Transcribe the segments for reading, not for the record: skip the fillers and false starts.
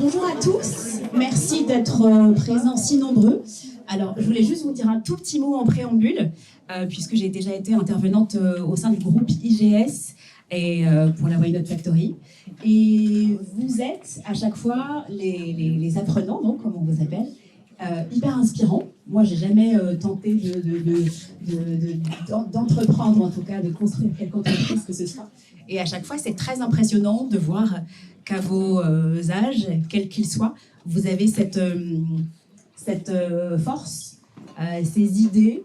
Bonjour à tous, merci d'être présents si nombreux. Alors, je voulais juste vous dire un tout petit mot en préambule, puisque j'ai déjà été intervenante au sein du groupe IGS et pour la Why Not Factory. Et vous êtes à chaque fois les apprenants, donc, comme on vous appelle, hyper inspirants. Moi, j'ai jamais tenté d'entreprendre, en tout cas, de construire quelque entreprise que ce soit. Et à chaque fois, c'est très impressionnant de voir qu'à vos âges, quels qu'ils soient, vous avez cette force, ces idées.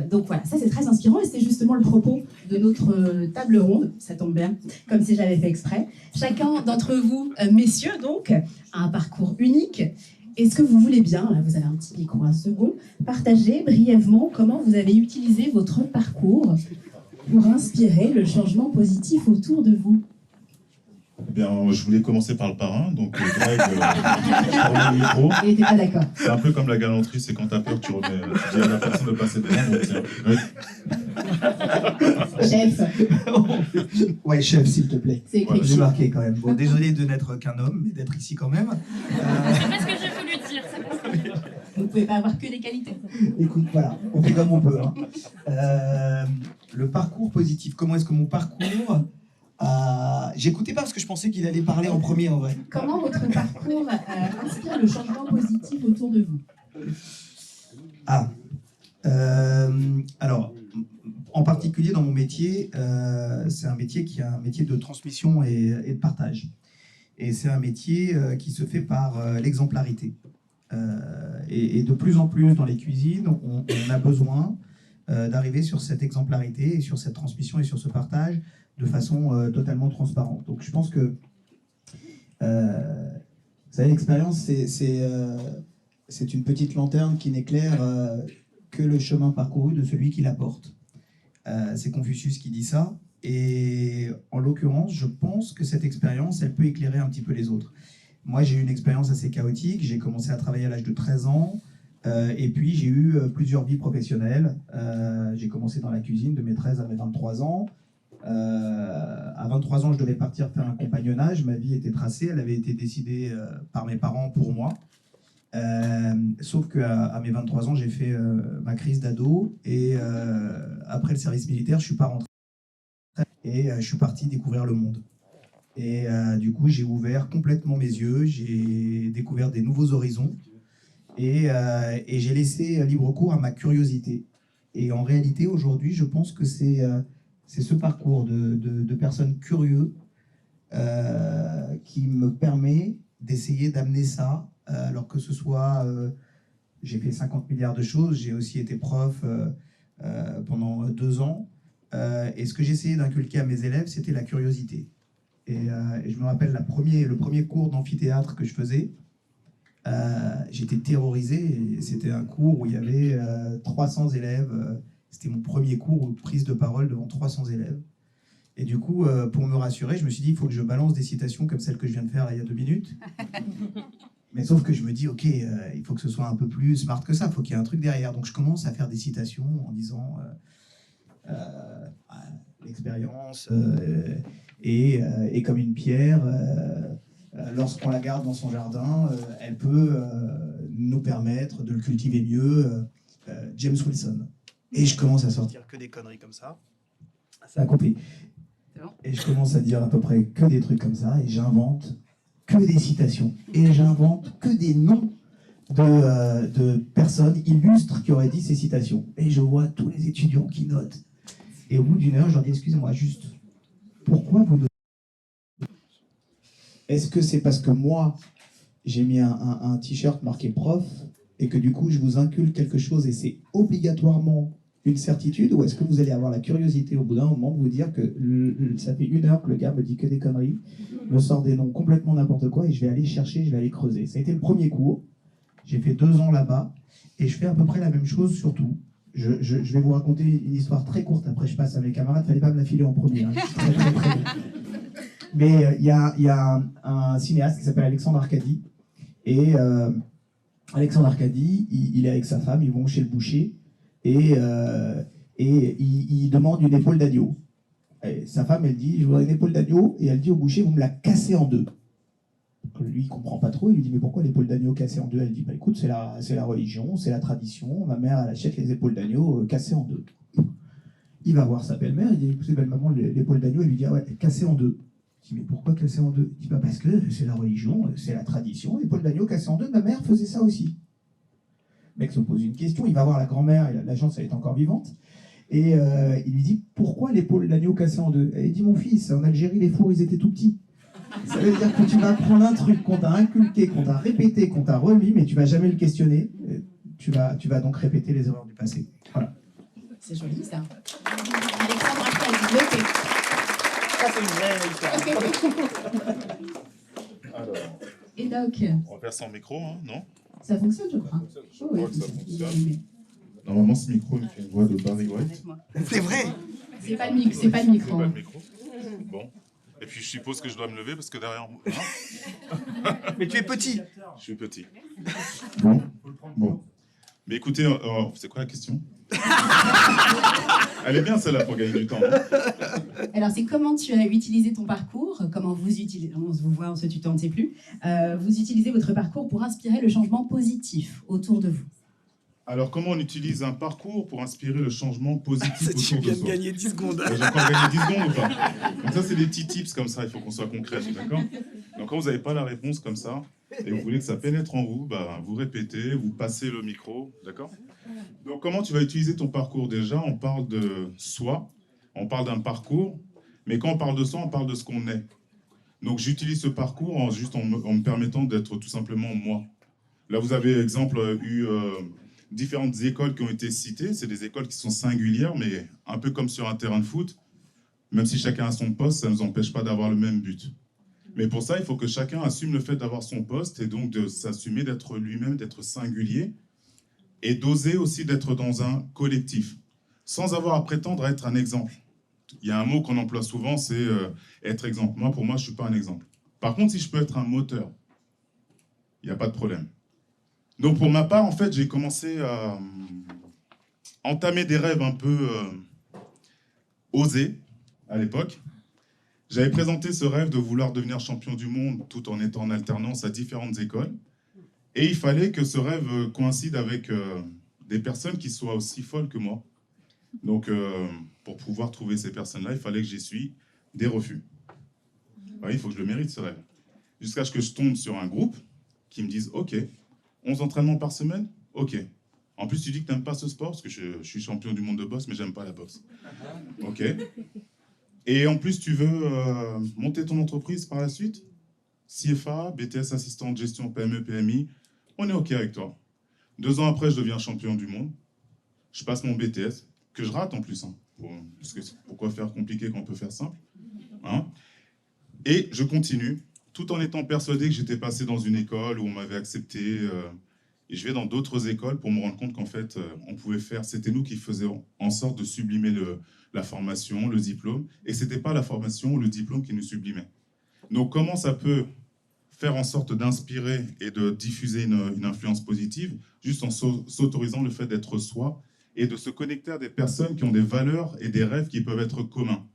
Donc voilà, ça c'est très inspirant et c'est justement le propos de notre table ronde, ça tombe bien, comme si j'avais fait exprès. Chacun d'entre vous, messieurs donc, a un parcours unique. Est-ce que vous voulez bien, là vous avez un petit micro, un second, partager brièvement comment vous avez utilisé votre parcours pour inspirer le changement positif autour de vous? Eh bien, je voulais commencer par le parrain, donc Greg, je remets le micro. Il n'était pas d'accord. C'est un peu comme la galanterie, c'est quand t'as peur, tu dis à la personne de passer devant, donc tiens. Chef. Ouais, chef, s'il te plaît. C'est écrit. J'ai marqué quand même. Bon, désolé de n'être qu'un homme, mais d'être ici quand même. C'est pas ce que j'ai voulu dire. Vous ne pouvez pas avoir que des qualités. Écoute, voilà, on fait comme on peut. Hein. Le parcours positif, comment est-ce que mon parcours... J'écoutais pas parce que je pensais qu'il allait parler en premier en vrai. Comment votre parcours inspire le changement positif autour de vous? Alors, en particulier dans mon métier, c'est un métier qui est un métier de transmission et de partage. Et c'est un métier qui se fait par l'exemplarité. Et de plus en plus dans les cuisines, on a besoin d'arriver sur cette exemplarité et sur cette transmission et sur ce partage de façon totalement transparente. Donc je pense que, vous savez, l'expérience, c'est une petite lanterne qui n'éclaire que le chemin parcouru de celui qui la porte. C'est Confucius qui dit ça. Et en l'occurrence, je pense que cette expérience, elle peut éclairer un petit peu les autres. Moi, j'ai eu une expérience assez chaotique. J'ai commencé à travailler à l'âge de 13 ans. Et puis, j'ai eu plusieurs vies professionnelles. J'ai commencé dans la cuisine de mes 13 à mes 23 ans. À 23 ans, je devais partir faire un compagnonnage. Ma vie était tracée, elle avait été décidée par mes parents pour moi. Sauf qu'à mes 23 ans, j'ai fait ma crise d'ado. Et après le service militaire, je ne suis pas rentré. Et je suis parti découvrir le monde. Et du coup, j'ai ouvert complètement mes yeux. J'ai découvert des nouveaux horizons. Et j'ai laissé libre cours à ma curiosité. Et en réalité, aujourd'hui, je pense que c'est ce parcours de personnes curieuses qui me permet d'essayer d'amener ça, alors que ce soit... j'ai fait 50 milliards de choses, j'ai aussi été prof pendant 2 ans, et ce que j'essayais d'inculquer à mes élèves, c'était la curiosité. Et je me rappelle le premier cours d'amphithéâtre que je faisais, j'étais terrorisé, et c'était un cours où il y avait 300 élèves. C'était mon premier cours de prise de parole devant 300 élèves. Et du coup, pour me rassurer, je me suis dit, il faut que je balance des citations comme celle que je viens de faire là, il y a 2 minutes. Mais sauf que je me dis, ok, il faut que ce soit un peu plus smart que ça, il faut qu'il y ait un truc derrière. Donc je commence à faire des citations en disant l'expérience est comme une pierre. Lorsqu'on la garde dans son jardin, elle peut nous permettre de le cultiver mieux. James Wilson. Et je commence à sortir que des conneries comme ça. Ça a coupé. Et je commence à dire à peu près que des trucs comme ça. Et j'invente que des citations. Et j'invente que des noms de personnes illustres qui auraient dit ces citations. Et je vois tous les étudiants qui notent. Et au bout d'1 heure, je leur dis, excusez-moi, juste, pourquoi vous notez? Est-ce que c'est parce que moi, j'ai mis un t-shirt marqué prof et que du coup, je vous inculque quelque chose et c'est obligatoirement une certitude, ou est-ce que vous allez avoir la curiosité au bout d'un moment de vous dire que ça fait 1 heure que le gars me dit que des conneries, me sort des noms complètement n'importe quoi et je vais aller chercher, je vais aller creuser. Ça a été le premier cours, j'ai fait 2 ans là-bas et je fais à peu près la même chose surtout. Je vais vous raconter une histoire très courte, après je passe à mes camarades, fallait pas me la filer en premier, hein. Je suis très très très bon. Mais il y a un cinéaste qui s'appelle Alexandre Arcadi et Alexandre Arcadi, il est avec sa femme, ils vont chez le boucher et il demande une épaule d'agneau. Et sa femme, elle dit, je voudrais une épaule d'agneau, et elle dit au boucher, vous me la cassez en 2. Lui, il comprend pas trop. Il lui dit, mais pourquoi l'épaule d'agneau cassée en deux? Elle dit, bah écoute, c'est la religion, c'est la tradition. Ma mère, elle achète les épaules d'agneau cassées en deux. Il va voir sa belle-mère, il dit, écoutez, belle-maman, l'épaule d'agneau, elle lui dit, ah ouais, cassée en deux. Il dit, mais pourquoi cassée en deux? Il dit, bah parce que c'est la religion, c'est la tradition. L'épaule d'agneau cassée en deux, ma mère faisait ça aussi. Le mec se pose une question, il va voir la grand-mère, et la chance, elle est encore vivante. Et il lui dit, pourquoi l'épaule d'agneau cassée en deux? Elle dit, mon fils, en Algérie, les fours, ils étaient tout petits. Ça veut dire que tu vas prendre un truc qu'on t'a inculqué, qu'on t'a répété, qu'on t'a remis, mais tu vas jamais le questionner. Tu vas donc répéter les erreurs du passé. Voilà. C'est joli, ça. Alexandre, après, elle dit, ok. Ça, c'est une vraie histoire. Alors, Et donc, on va faire sans micro, hein, non? ça fonctionne, je crois. Je crois que ça fonctionne. Normalement, ce micro me fait une voix de Barry White. C'est vrai. C'est pas le micro. C'est pas le C'est micro. pas le micro. Bon. Et puis, je suppose que je dois me lever parce que derrière moi... hein, Mais tu es petit. je suis petit. Bon. Bon. Mais écoutez, c'est quoi la question? Elle est bien celle-là pour gagner du temps. Hein. Alors, c'est comment tu as utilisé ton parcours, comment vous utilisez, on se vous voit, on se tutoie, on ne sait plus, vous utilisez votre parcours pour inspirer le changement positif autour de vous. Alors, comment on utilise un parcours pour inspirer le changement positif Ça, tu autour de viens de soi? gagner 10 secondes. J'ai encore gagné 10 secondes ou pas? Donc ça, c'est des petits tips comme ça, il faut qu'on soit concret, d'accord? Donc quand vous n'avez pas la réponse comme ça, et vous voulez que ça pénètre en vous, bah, vous répétez, vous passez le micro, d'accord? Donc comment tu vas utiliser ton parcours? Déjà, on parle de soi, on parle d'un parcours, mais quand on parle de soi, on parle de ce qu'on est. Donc j'utilise ce parcours en me permettant d'être tout simplement moi. Là, vous avez, exemple, eu... différentes écoles qui ont été citées, c'est des écoles qui sont singulières, mais un peu comme sur un terrain de foot, même si chacun a son poste, ça ne nous empêche pas d'avoir le même but. Mais pour ça, il faut que chacun assume le fait d'avoir son poste et donc de s'assumer d'être lui-même, d'être singulier et d'oser aussi d'être dans un collectif, sans avoir à prétendre être un exemple. Il y a un mot qu'on emploie souvent, c'est être exemple. Moi, pour moi, je ne suis pas un exemple. Par contre, si je peux être un moteur, il n'y a pas de problème. Donc pour ma part, en fait, j'ai commencé à entamer des rêves un peu osés à l'époque. J'avais présenté ce rêve de vouloir devenir champion du monde tout en étant en alternance à différentes écoles. Et il fallait que ce rêve coïncide avec des personnes qui soient aussi folles que moi. Donc pour pouvoir trouver ces personnes-là, il fallait que j'essuie des refus. Ouais, il faut que je le mérite, ce rêve. Jusqu'à ce que je tombe sur un groupe qui me dise « Ok, 11 entraînements par semaine? Ok. En plus, tu dis que tu n'aimes pas ce sport, parce que je suis champion du monde de boxe, mais j'aime pas la boxe. Ok. Et en plus, tu veux monter ton entreprise par la suite? CFA, BTS assistant de gestion PME, PMI, on est ok avec toi. 2 ans après, je deviens champion du monde. Je passe mon BTS, que je rate en plus. Hein, parce que pourquoi faire compliqué quand on peut faire simple, hein? Et je continue, tout en étant persuadé que j'étais passé dans une école où on m'avait accepté. Et je vais dans d'autres écoles pour me rendre compte qu'en fait, on pouvait faire, c'était nous qui faisions en sorte de sublimer la formation, le diplôme, et ce n'était pas la formation ou le diplôme qui nous sublimait. Donc comment ça peut faire en sorte d'inspirer et de diffuser une influence positive, juste en s'autorisant le fait d'être soi et de se connecter à des personnes qui ont des valeurs et des rêves qui peuvent être communs.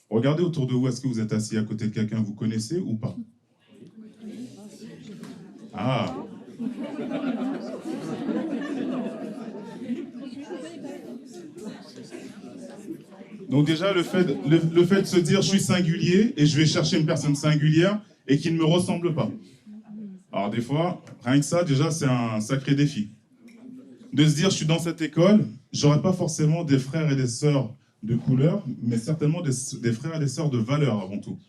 Regardez autour de vous, est-ce que vous êtes assis à côté de quelqu'un que vous connaissez ou pas? Ah. Donc déjà, le fait de se dire je suis singulier et je vais chercher une personne singulière et qui ne me ressemble pas. Alors des fois, rien que ça, déjà, c'est un sacré défi. De se dire je suis dans cette école, j'aurai pas forcément des frères et des sœurs de couleur, mais certainement des frères et des sœurs de valeur avant tout.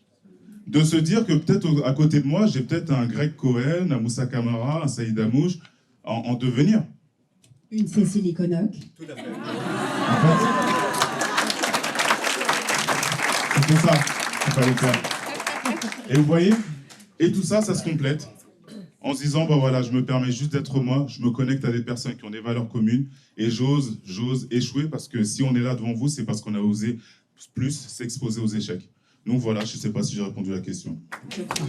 De se dire que peut-être à côté de moi, j'ai peut-être un Greg Cohen, un Moussa Camara, un Saïd Amouche en devenir. Une Cécile Conoc. Tout à fait. En fait, c'est pour ça qu'il fallait faire. Et vous voyez, et tout ça, ça se complète en se disant, bah voilà, je me permets juste d'être moi, je me connecte à des personnes qui ont des valeurs communes et j'ose échouer parce que si on est là devant vous, c'est parce qu'on a osé plus s'exposer aux échecs. Donc voilà, je ne sais pas si j'ai répondu à la question. Je crois.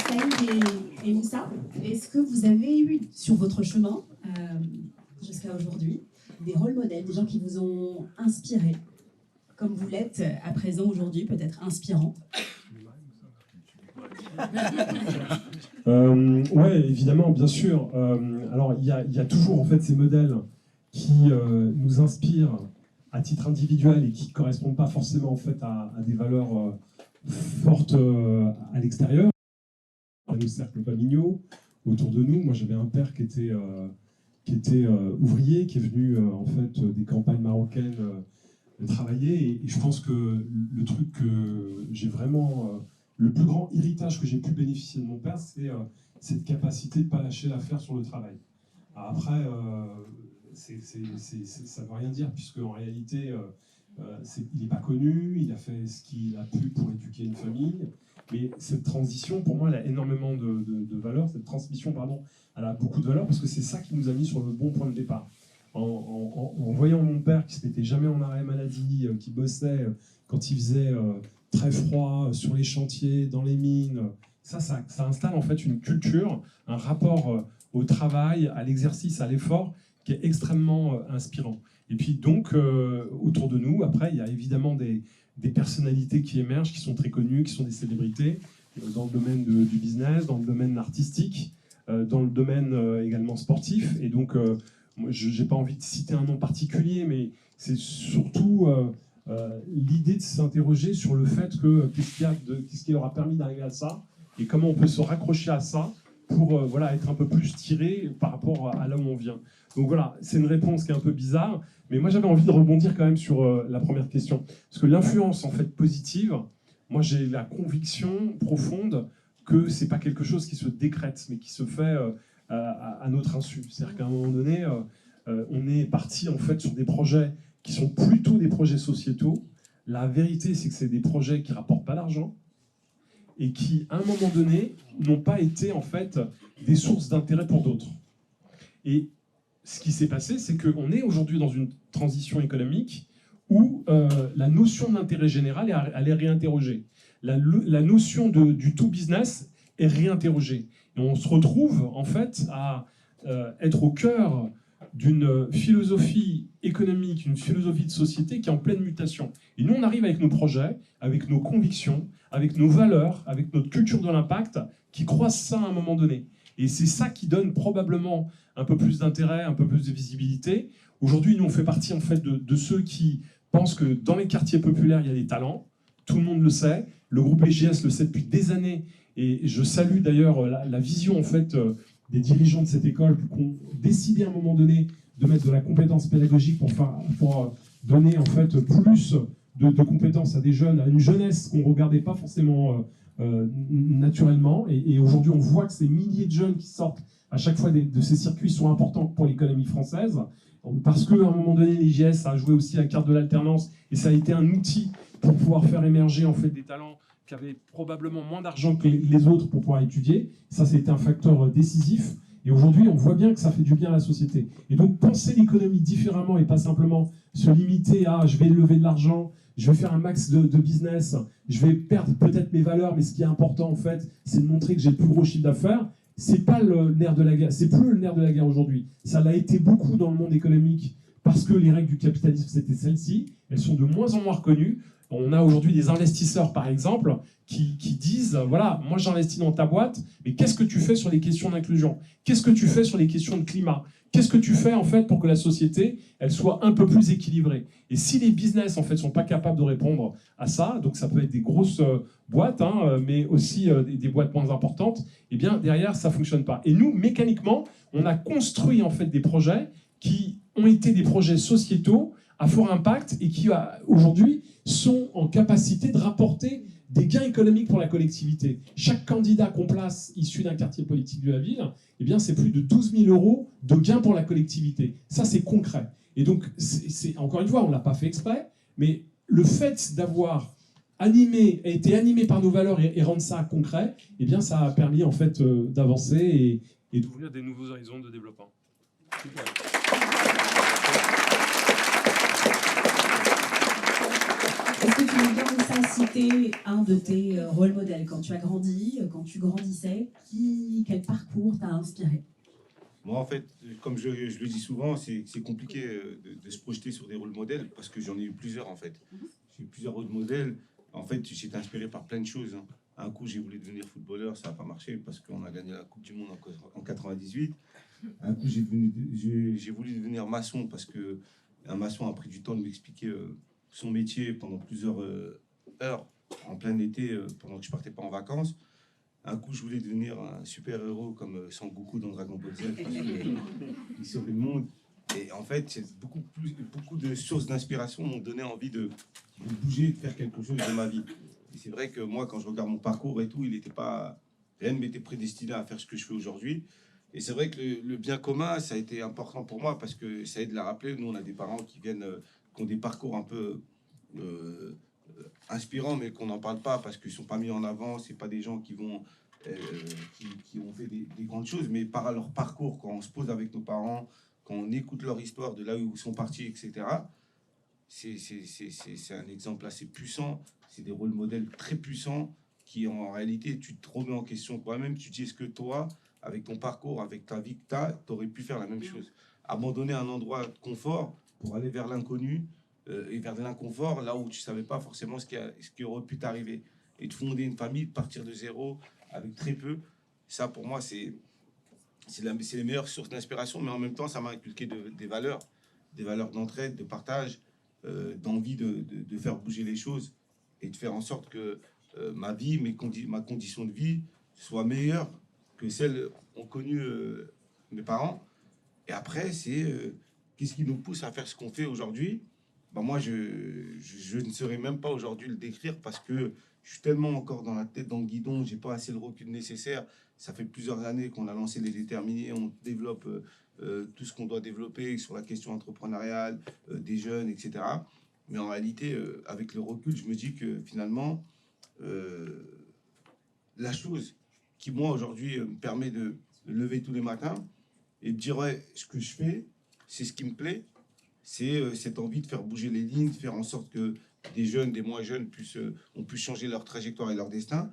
Saïd et Moussa, est-ce que vous avez eu sur votre chemin, jusqu'à aujourd'hui, des rôles modèles, des gens qui vous ont inspiré, comme vous l'êtes à présent aujourd'hui, peut-être inspirant? Ouais, évidemment, bien sûr. Alors, il y a toujours en fait ces modèles qui nous inspirent à titre individuel et qui ne correspondent pas forcément en fait à des valeurs fortes à l'extérieur, à nos cercles familiaux, autour de nous. Moi, j'avais un père qui était ouvrier, qui est venu en fait des campagnes marocaines travailler. Et je pense que le truc que j'ai vraiment, le plus grand héritage que j'ai pu bénéficier de mon père, c'est cette capacité de ne pas lâcher l'affaire sur le travail. Alors après, ça ne veut rien dire, puisque en réalité, il n'est pas connu, il a fait ce qu'il a pu pour éduquer une famille. Mais cette transition, pour moi, elle a énormément de valeur. Cette transmission, pardon, elle a beaucoup de valeur parce que c'est ça qui nous a mis sur le bon point de départ. En voyant mon père qui ne se mettait jamais en arrêt maladie, qui bossait quand il faisait très froid sur les chantiers, dans les mines, ça installe en fait une culture, un rapport au travail, à l'exercice, à l'effort qui est extrêmement inspirant. Et puis donc, autour de nous, après, il y a évidemment des personnalités qui émergent, qui sont très connues, qui sont des célébrités, dans le domaine du business, dans le domaine artistique, dans le domaine également sportif. Et donc, moi, je n'ai pas envie de citer un nom particulier, mais c'est surtout l'idée de s'interroger sur le fait que qu'est-ce qui leur a permis d'arriver à ça, et comment on peut se raccrocher à ça pour voilà, être un peu plus tiré par rapport à là où on vient. Donc voilà, c'est une réponse qui est un peu bizarre, mais moi j'avais envie de rebondir quand même sur la première question. Parce que l'influence en fait positive, moi j'ai la conviction profonde que c'est pas quelque chose qui se décrète, mais qui se fait à notre insu. C'est-à-dire qu'à un moment donné, on est parti en fait sur des projets qui sont plutôt des projets sociétaux. La vérité, c'est que c'est des projets qui rapportent pas d'argent et qui, à un moment donné, n'ont pas été en fait des sources d'intérêt pour d'autres. Et ce qui s'est passé, c'est qu'on est aujourd'hui dans une transition économique où la notion d'intérêt général, elle est réinterrogée. La notion du tout business est réinterrogée. Et on se retrouve en fait à être au cœur d'une philosophie économique, une philosophie de société qui est en pleine mutation. Et nous, on arrive avec nos projets, avec nos convictions, avec nos valeurs, avec notre culture de l'impact, qui croisent ça à un moment donné. Et c'est ça qui donne probablement un peu plus d'intérêt, un peu plus de visibilité. Aujourd'hui, nous, on fait partie en fait de ceux qui pensent que dans les quartiers populaires, il y a des talents. Tout le monde le sait. Le groupe EJS le sait depuis des années. Et je salue d'ailleurs la vision en fait des dirigeants de cette école qui ont décidé à un moment donné de mettre de la compétence pédagogique pour donner en fait plus de compétences à des jeunes, à une jeunesse qu'on ne regardait pas forcément naturellement. Et aujourd'hui, on voit que ces milliers de jeunes qui sortent à chaque fois de ces circuits sont importants pour l'économie française, parce qu'à un moment donné, l'IGS a joué aussi la carte de l'alternance, et ça a été un outil pour pouvoir faire émerger en fait des talents qui avaient probablement moins d'argent que les autres pour pouvoir étudier. Ça, c'était un facteur décisif. Et aujourd'hui, on voit bien que ça fait du bien à la société. Et donc, penser l'économie différemment et pas simplement se limiter à « je vais lever de l'argent », je vais faire un max de business, je vais perdre peut-être mes valeurs, mais ce qui est important en fait, c'est de montrer que j'ai le plus gros chiffre d'affaires. C'est pas le nerf de la guerre, c'est plus le nerf de la guerre aujourd'hui. Ça l'a été beaucoup dans le monde économique parce que les règles du capitalisme c'était celles-ci. Elles sont de moins en moins reconnues. On a aujourd'hui des investisseurs par exemple qui disent voilà, moi j'investis dans ta boîte, mais qu'est-ce que tu fais sur les questions d'inclusion? Qu'est-ce que tu fais sur les questions de climat? Qu'est-ce que tu fais en fait pour que la société elle soit un peu plus équilibrée? Et si les business en fait sont pas capables de répondre à ça, donc ça peut être des grosses boîtes, mais aussi des boîtes moins importantes, et bien derrière ça fonctionne pas. Et nous mécaniquement, on a construit en fait des projets qui ont été des projets sociétaux à fort impact et qui aujourd'hui sont en capacité de rapporter des gains économiques pour la collectivité. Chaque candidat qu'on place issu d'un quartier politique de la ville, eh bien, c'est plus de 12 000 € de gains pour la collectivité. Ça, c'est concret. Et donc, encore une fois, on ne l'a pas fait exprès, mais le fait d'avoir été animé par nos valeurs et rendre ça concret, eh bien, ça a permis en fait d'avancer et d'ouvrir des nouveaux horizons de développement. Super. Est-ce que tu veux bien nous citer un de tes rôles modèles quand tu as grandi, quand tu grandissais, quel parcours t'a inspiré? Moi, en fait, comme je le dis souvent, c'est compliqué de se projeter sur des rôles modèles parce que j'en ai eu plusieurs, en fait. j'ai plusieurs autres modèles. En fait, j'ai été inspiré par plein de choses. Hein. Un coup, j'ai voulu devenir footballeur, ça n'a pas marché parce qu'on a gagné la Coupe du Monde en 98. Un coup, j'ai voulu devenir maçon parce qu'un maçon a pris du temps de m'expliquer son métier pendant plusieurs heures en plein été pendant que je partais pas en vacances. Un coup, je voulais devenir un super-héros comme Sangoku dans Dragon Ball Z parce qu'il saurait le monde. Et en fait, beaucoup de sources d'inspiration m'ont donné envie de bouger, de faire quelque chose de ma vie. Et c'est vrai que moi, quand je regarde mon parcours et tout, rien ne m'était prédestiné à faire ce que je fais aujourd'hui. Et c'est vrai que le bien commun, ça a été important pour moi parce que ça aide de la rappeler. Nous, on a des parents qui ont des parcours un peu inspirants, mais qu'on n'en parle pas parce qu'ils ne sont pas mis en avant. C'est pas des gens qui ont fait des grandes choses, mais par leur parcours, quand on se pose avec nos parents, quand on écoute leur histoire de là où ils sont partis, etc., c'est un exemple assez puissant. C'est des rôles modèles très puissants qui, en réalité, tu te remets en question toi-même. Tu dis, est-ce que toi, avec ton parcours, avec ta vie que tu aurais pu faire la même chose? Abandonner un endroit de confort pour aller vers l'inconnu et vers de l'inconfort, là où tu ne savais pas forcément ce qui aurait pu t'arriver. Et de fonder une famille, de partir de zéro, avec très peu. Ça, pour moi, c'est les meilleures sources d'inspiration, mais en même temps, ça m'a inculqué des valeurs d'entraide, de partage, d'envie de faire bouger les choses et de faire en sorte que ma vie, ma condition de vie soit meilleure que celle qu'ont connue mes parents. Et après, c'est qu'est-ce qui nous pousse à faire ce qu'on fait aujourd'hui? Ben moi, je ne saurais même pas aujourd'hui le décrire parce que je suis tellement encore dans la tête dans le guidon, j'ai pas assez le recul nécessaire. Ça fait plusieurs années qu'on a lancé les déterminés, on développe tout ce qu'on doit développer sur la question entrepreneuriale, des jeunes, etc. Mais en réalité, avec le recul, je me dis que finalement, la chose qui, moi, aujourd'hui, me permet de lever tous les matins et de dire, ouais, ce que je fais, c'est ce qui me plaît, c'est cette envie de faire bouger les lignes, de faire en sorte que des jeunes, des moins jeunes ont pu changer leur trajectoire et leur destin,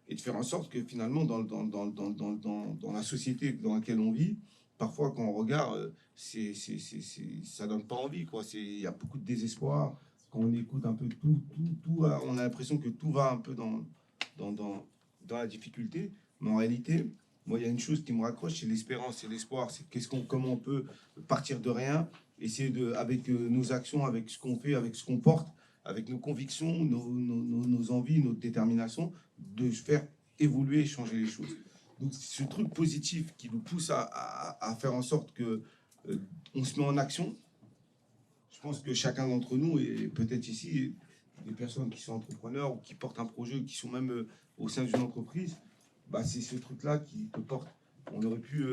et de faire en sorte que finalement, dans la société dans laquelle on vit, parfois quand on regarde, ça donne pas envie, quoi. Il y a beaucoup de désespoir. Quand on écoute un peu tout, on a l'impression que tout va un peu dans la difficulté. Mais en réalité, moi, il y a une chose qui me raccroche, c'est l'espérance, c'est l'espoir. C'est comment on peut partir de rien, essayer avec nos actions, avec ce qu'on fait, avec ce qu'on porte, avec nos convictions, nos envies, notre détermination, de faire évoluer et changer les choses. Donc, ce truc positif qui nous pousse à faire en sorte que on se met en action. Je pense que chacun d'entre nous, et peut-être ici, des personnes qui sont entrepreneurs ou qui portent un projet, ou qui sont même au sein d'une entreprise, bah, c'est ce truc-là qui te porte. On aurait pu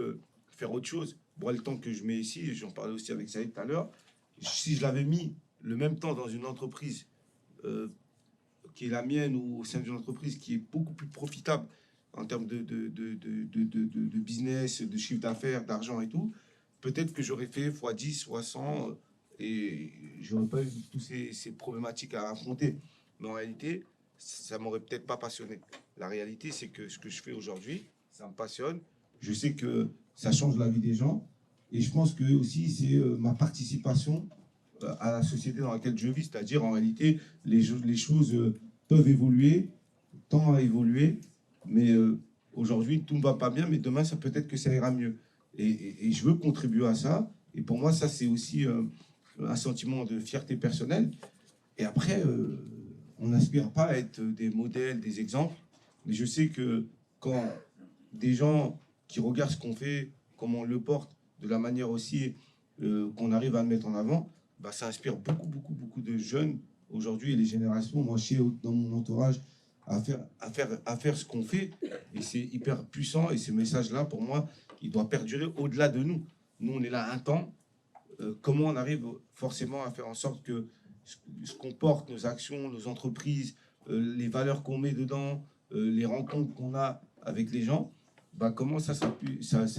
faire autre chose. Moi, le temps que je mets ici, j'en parlais aussi avec Saïd tout à l'heure, si je l'avais mis le même temps dans une entreprise qui est la mienne ou au sein d'une entreprise qui est beaucoup plus profitable en termes de business, de chiffre d'affaires, d'argent et tout, peut-être que j'aurais fait x10, x100 et j'aurais pas eu toutes ces problématiques à affronter. Mais en réalité, ça m'aurait peut-être pas passionné. La réalité, c'est que ce que je fais aujourd'hui, ça me passionne. Je sais que ça change la vie des gens. Et je pense que aussi, c'est ma participation à la société dans laquelle je vis. C'est-à-dire, en réalité, les choses peuvent évoluer, tendent à évoluer. Mais aujourd'hui, tout ne va pas bien, mais demain, ça peut-être que ça ira mieux. Et je veux contribuer à ça. Et pour moi, ça, c'est aussi un sentiment de fierté personnelle. Et après, on n'aspire pas à être des modèles, des exemples. Mais je sais que quand des gens qui regardent ce qu'on fait, comment on le porte, de la manière aussi qu'on arrive à le mettre en avant, bah, ça inspire beaucoup de jeunes aujourd'hui et les générations. Moi, je sais dans mon entourage à faire ce qu'on fait. Et c'est hyper puissant. Et ce message-là, pour moi, il doit perdurer au-delà de nous. Nous, on est là un temps. Comment on arrive forcément à faire en sorte que ce qu'on porte, nos actions, nos entreprises, les valeurs qu'on met dedans, les rencontres qu'on a avec les gens, bah comment ça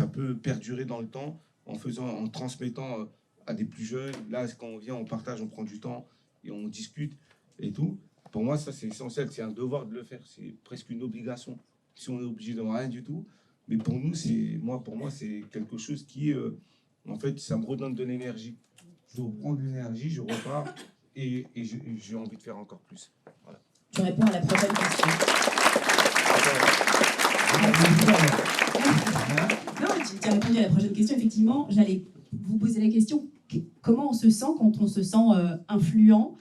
peut perdurer dans le temps en transmettant à des plus jeunes. Là, quand on vient, on partage, on prend du temps et on discute et tout. Pour moi, ça, c'est essentiel. C'est un devoir de le faire. C'est presque une obligation. Si on est obligé de rien du tout. Mais pour nous, pour moi, c'est quelque chose qui, en fait, ça me redonne de l'énergie. Je reprends de l'énergie, je repars j'ai envie de faire encore plus. Voilà. Tu réponds à la prochaine question. Non, tu as répondu à la prochaine question. Effectivement, j'allais vous poser la question. Comment on se sent quand on se sent influent,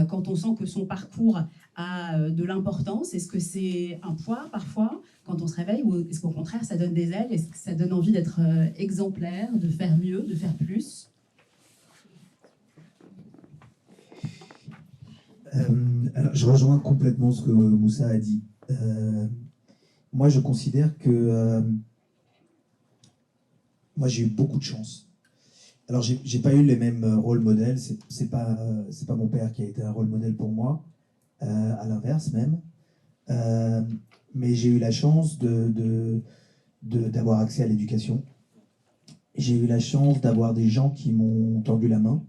quand on sent que son parcours a de l'importance? Est-ce que c'est un poids parfois quand on se réveille, ou est-ce qu'au contraire ça donne des ailes? Est-ce que ça donne envie d'être exemplaire, de faire mieux, de faire plus? Alors, je rejoins complètement ce que Moussa a dit. Moi, je considère que moi, j'ai eu beaucoup de chance. Alors, j'ai pas eu les mêmes rôles modèles. C'est pas mon père qui a été un rôle modèle pour moi, à l'inverse même. Mais j'ai eu la chance d'avoir accès à l'éducation. J'ai eu la chance d'avoir des gens qui m'ont tendu la main.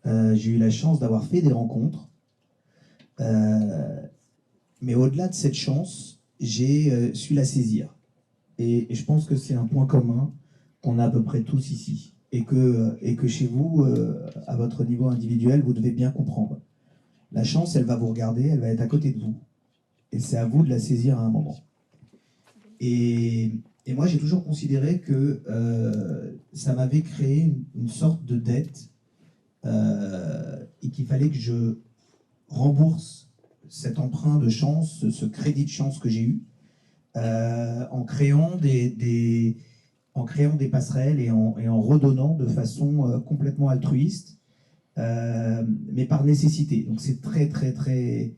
J'ai eu la chance d'avoir fait des rencontres. Mais au-delà de cette chance, j'ai su la saisir. Et je pense que c'est un point commun qu'on a à peu près tous ici. Et que chez vous, à votre niveau individuel, vous devez bien comprendre. La chance, elle va vous regarder, elle va être à côté de vous. Et c'est à vous de la saisir à un moment. Et moi, j'ai toujours considéré que ça m'avait créé une sorte de dette et qu'il fallait que je rembourse cet emprunt de chance, ce crédit de chance que j'ai eu, en créant des passerelles et en redonnant de façon complètement altruiste, mais par nécessité. Donc c'est très très très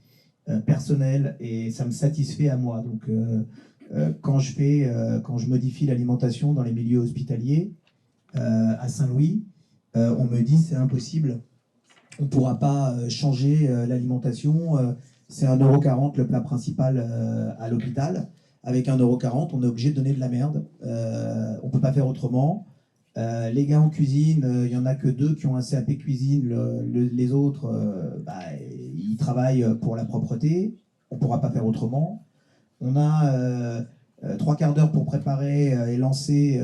personnel et ça me satisfait à moi. Donc quand je modifie l'alimentation dans les milieux hospitaliers à Saint-Louis, on me dit c'est impossible, on ne pourra pas changer l'alimentation, c'est 1,40 € le plat principal à l'hôpital. Avec 1,40 €, on est obligé de donner de la merde. On ne peut pas faire autrement. Les gars en cuisine, il n'y en a que 2 qui ont un CAP cuisine. Les autres, ils travaillent pour la propreté. On ne pourra pas faire autrement. On a 3 quarts d'heure pour préparer et lancer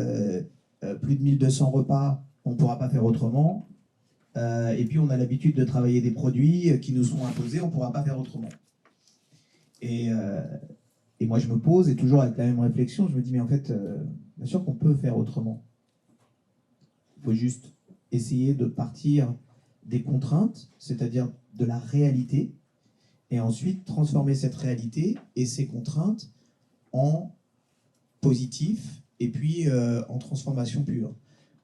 plus de 1200 repas. On ne pourra pas faire autrement. Et puis, on a l'habitude de travailler des produits qui nous sont imposés. On ne pourra pas faire autrement. Et moi, je me pose, et toujours avec la même réflexion, je me dis, mais en fait, bien sûr qu'on peut faire autrement. Il faut juste essayer de partir des contraintes, c'est-à-dire de la réalité, et ensuite transformer cette réalité et ces contraintes en positif, et puis en transformation pure.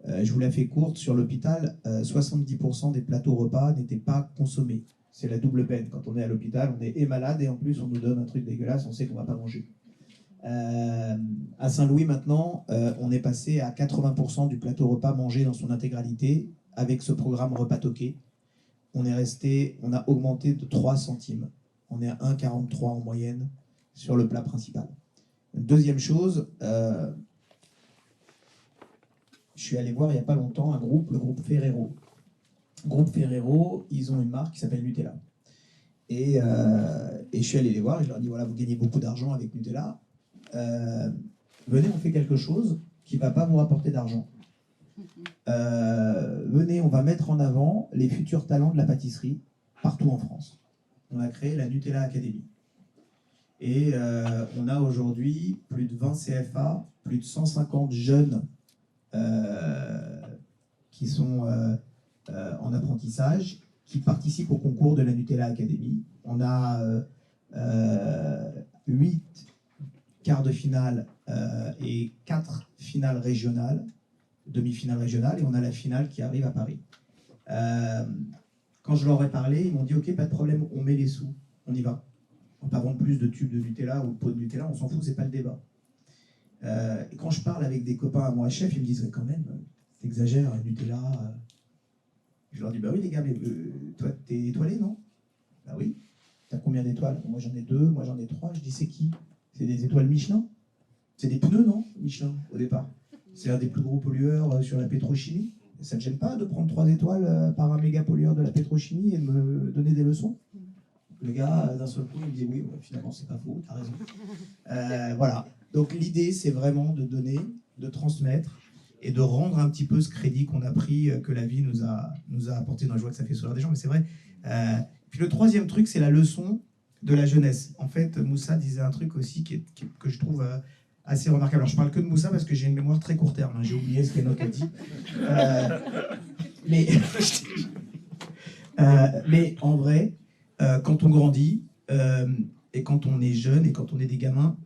Je vous la fais courte, sur l'hôpital, 70% des plateaux repas n'étaient pas consommés. C'est la double peine. Quand on est à l'hôpital, on est malade et en plus on nous donne un truc dégueulasse, on sait qu'on ne va pas manger. À Saint-Louis maintenant, on est passé à 80% du plateau repas mangé dans son intégralité avec ce programme Repas Toqué. On a augmenté de 3 centimes. On est à 1,43 en moyenne sur le plat principal. Deuxième chose, je suis allé voir il n'y a pas longtemps le groupe Ferrero. Groupe Ferrero, ils ont une marque qui s'appelle Nutella. Et je suis allé les voir et je leur ai dit, voilà, vous gagnez beaucoup d'argent avec Nutella. Venez, on fait quelque chose qui ne va pas vous rapporter d'argent. Venez, on va mettre en avant les futurs talents de la pâtisserie partout en France. On a créé la Nutella Academy. Et on a aujourd'hui plus de 20 CFA, plus de 150 jeunes qui sont en apprentissage, qui participent au concours de la Nutella Academy. On a 8 quarts de finale et 4 finales régionales, demi-finales régionales, et on a la finale qui arrive à Paris. Quand je leur ai parlé, ils m'ont dit « Ok, pas de problème, on met les sous, on y va. On va pas vendre plus de tubes de Nutella ou de pots de Nutella, on s'en fout, c'est pas le débat. » Et quand je parle avec des copains à moi chef, ils me disent « Quand même, t'exagères, Nutella... » Je leur dis, bah oui les gars, mais toi t'es étoilé, non? Bah oui. T'as combien d'étoiles? Moi j'en ai 2, moi j'en ai 3. Je dis, c'est qui? C'est des étoiles Michelin? C'est des pneus, non? Michelin, au départ. C'est un des plus gros pollueurs sur la pétrochimie. Ça ne te gêne pas de prendre 3 étoiles par un méga pollueur de la pétrochimie et de me donner des leçons? Le gars, d'un seul coup, il me dit, oui, finalement c'est pas faux, t'as raison. Voilà. Donc l'idée, c'est vraiment de donner, de transmettre, et de rendre un petit peu ce crédit qu'on a pris, que la vie nous a apporté. Non, je vois que ça fait sourire des gens, mais c'est vrai, Puis le troisième truc, c'est la leçon de la jeunesse. En fait, Moussa disait un truc aussi que je trouve assez remarquable. Alors, je parle que de Moussa parce que j'ai une mémoire très court terme. Hein. J'ai oublié ce qu'Enoch a dit. Mais, mais en vrai, quand on grandit et quand on est jeune et quand on est des gamins,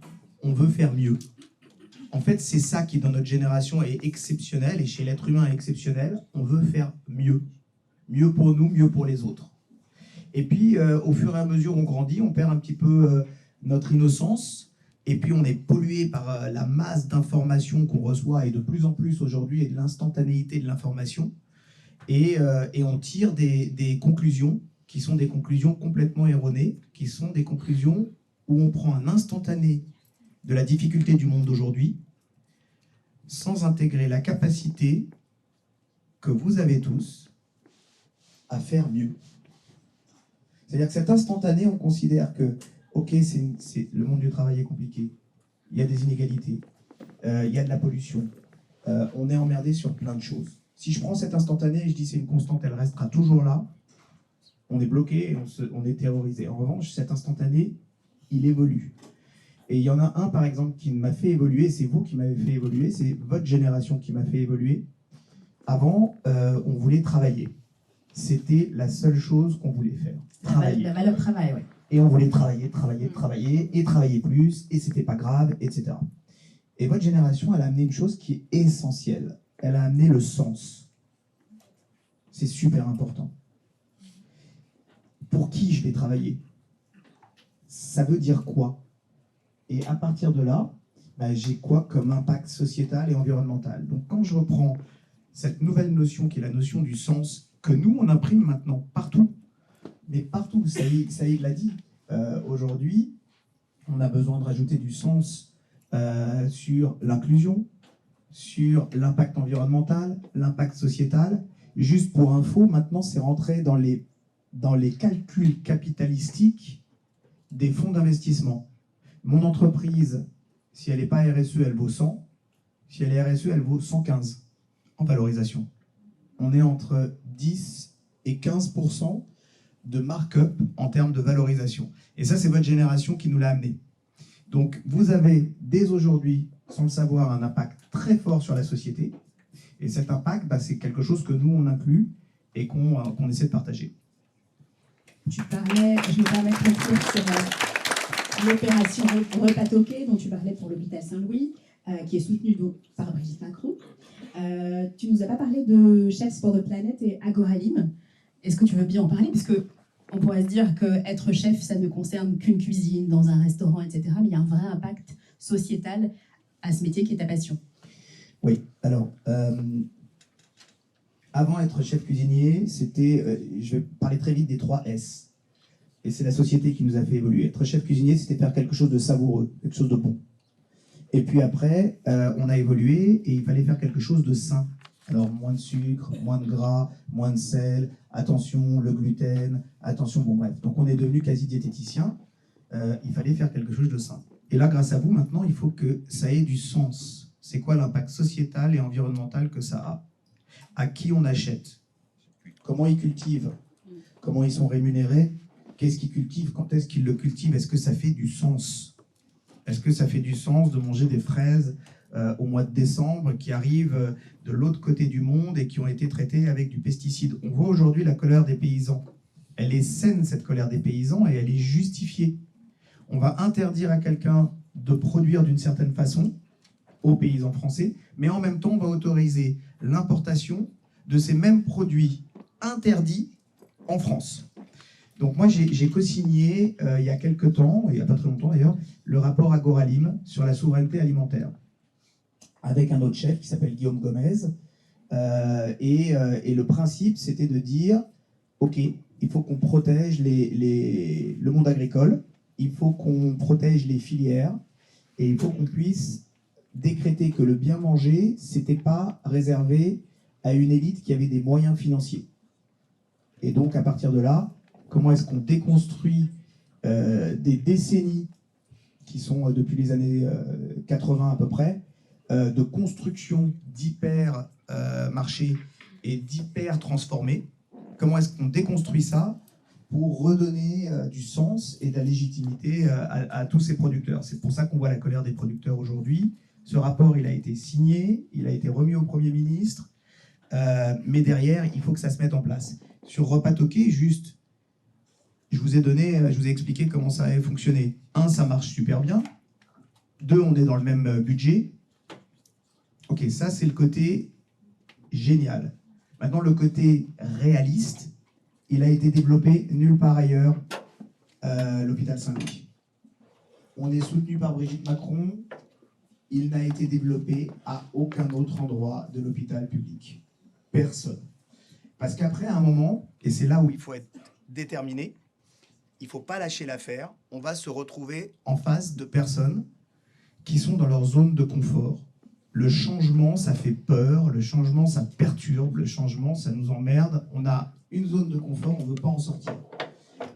on veut faire mieux. En fait, c'est ça qui, dans notre génération, est exceptionnel et chez l'être humain est exceptionnel. On veut faire mieux. Mieux pour nous, mieux pour les autres. Et puis, au fur et à mesure où on grandit, on perd un petit peu notre innocence. Et puis, on est pollué par la masse d'informations qu'on reçoit, et de plus en plus aujourd'hui, et de l'instantanéité de l'information. Et on tire des conclusions qui sont des conclusions complètement erronées, qui sont des conclusions où on prend un instantané de la difficulté du monde d'aujourd'hui, sans intégrer la capacité que vous avez tous à faire mieux. C'est-à-dire que cet instantané, on considère que, ok, le monde du travail est compliqué, il y a des inégalités, il y a de la pollution, on est emmerdé sur plein de choses. Si je prends cet instantané et je dis c'est une constante, elle restera toujours là, on est bloqué et on est terrorisé. En revanche, cet instantané, il évolue. Et il y en a un, par exemple, qui m'a fait évoluer, c'est vous qui m'avez fait évoluer, c'est votre génération qui m'a fait évoluer. Avant, on voulait travailler. C'était la seule chose qu'on voulait faire. Travailler. La valeur travail, oui. Et on voulait travailler, et travailler plus, et c'était pas grave, etc. Et votre génération, elle a amené une chose qui est essentielle. Elle a amené le sens. C'est super important. Pour qui je vais travailler? Ça veut dire quoi? Et à partir de là, j'ai quoi comme impact sociétal et environnemental? Donc quand je reprends cette nouvelle notion qui est la notion du sens, que nous, on imprime maintenant partout, mais partout, Saïd l'a dit, aujourd'hui, on a besoin de rajouter du sens sur l'inclusion, sur l'impact environnemental, l'impact sociétal. Juste pour info, maintenant, c'est rentré dans les calculs capitalistiques des fonds d'investissement. Mon entreprise, si elle n'est pas RSE, elle vaut 100. Si elle est RSE, elle vaut 115 en valorisation. On est entre 10 et 15% de markup en termes de valorisation. Et ça, c'est votre génération qui nous l'a amené. Donc, vous avez, dès aujourd'hui, sans le savoir, un impact très fort sur la société. Et cet impact, c'est quelque chose que nous, on inclut et qu'on essaie de partager. Je me permets de conclure sur l'opération Repas Toqué dont tu parlais pour l'hôpital Saint-Louis, qui est soutenue donc par Brigitte Macron. Tu nous as pas parlé de Chefs for the Planet et Agoralim. Est-ce que tu veux bien en parler? Parce que on pourrait se dire qu'être chef, ça ne concerne qu'une cuisine, dans un restaurant, etc. Mais il y a un vrai impact sociétal à ce métier qui est ta passion. Oui, alors, avant d'être chef cuisinier, c'était, je vais parler très vite des 3 S. Et c'est la société qui nous a fait évoluer. Être chef cuisinier, c'était faire quelque chose de savoureux, quelque chose de bon. Et puis après, on a évolué et il fallait faire quelque chose de sain. Alors, moins de sucre, moins de gras, moins de sel, attention, le gluten, attention, bon bref. Donc, on est devenu quasi diététicien. Il fallait faire quelque chose de sain. Et là, grâce à vous, maintenant, il faut que ça ait du sens. C'est quoi l'impact sociétal et environnemental que ça a? À qui on achète? Comment ils cultivent? Comment ils sont rémunérés? Qu'est-ce qu'ils cultivent? Quand est-ce qu'ils le cultivent? Est-ce que ça fait du sens? Est-ce que ça fait du sens de manger des fraises au mois de décembre qui arrivent de l'autre côté du monde et qui ont été traitées avec du pesticide? On voit aujourd'hui la colère des paysans. Elle est saine, cette colère des paysans, et elle est justifiée. On va interdire à quelqu'un de produire d'une certaine façon aux paysans français, mais en même temps, on va autoriser l'importation de ces mêmes produits interdits en France. Donc moi, j'ai co-signé il y a quelques temps, il n'y a pas très longtemps d'ailleurs, le rapport Agoralim sur la souveraineté alimentaire, avec un autre chef qui s'appelle Guillaume Gomez. Et le principe, c'était de dire, OK, il faut qu'on protège le monde agricole, il faut qu'on protège les filières, et il faut qu'on puisse décréter que le bien manger, c'était pas réservé à une élite qui avait des moyens financiers. Et donc, à partir de là, comment est-ce qu'on déconstruit des décennies qui sont depuis les années 80 à peu près, de construction d'hyper marchés et d'hyper transformés? Comment est-ce qu'on déconstruit ça pour redonner du sens et de la légitimité à tous ces producteurs. C'est pour ça qu'on voit la colère des producteurs aujourd'hui. Ce rapport, il a été signé, il a été remis au Premier ministre, mais derrière, il faut que ça se mette en place. Sur Repas Toqué, juste, je vous ai expliqué comment ça avait fonctionné. 1, ça marche super bien. 2, on est dans le même budget. Ok, ça c'est le côté génial. Maintenant, le côté réaliste, il a été développé nulle part ailleurs, l'hôpital Saint-Louis. On est soutenu par Brigitte Macron. Il n'a été développé à aucun autre endroit de l'hôpital public. Personne. Parce qu'après, à un moment, et c'est là où il faut être déterminé, il ne faut pas lâcher l'affaire, on va se retrouver en face de personnes qui sont dans leur zone de confort. Le changement, ça fait peur, le changement, ça perturbe, le changement, ça nous emmerde. On a une zone de confort, on ne veut pas en sortir.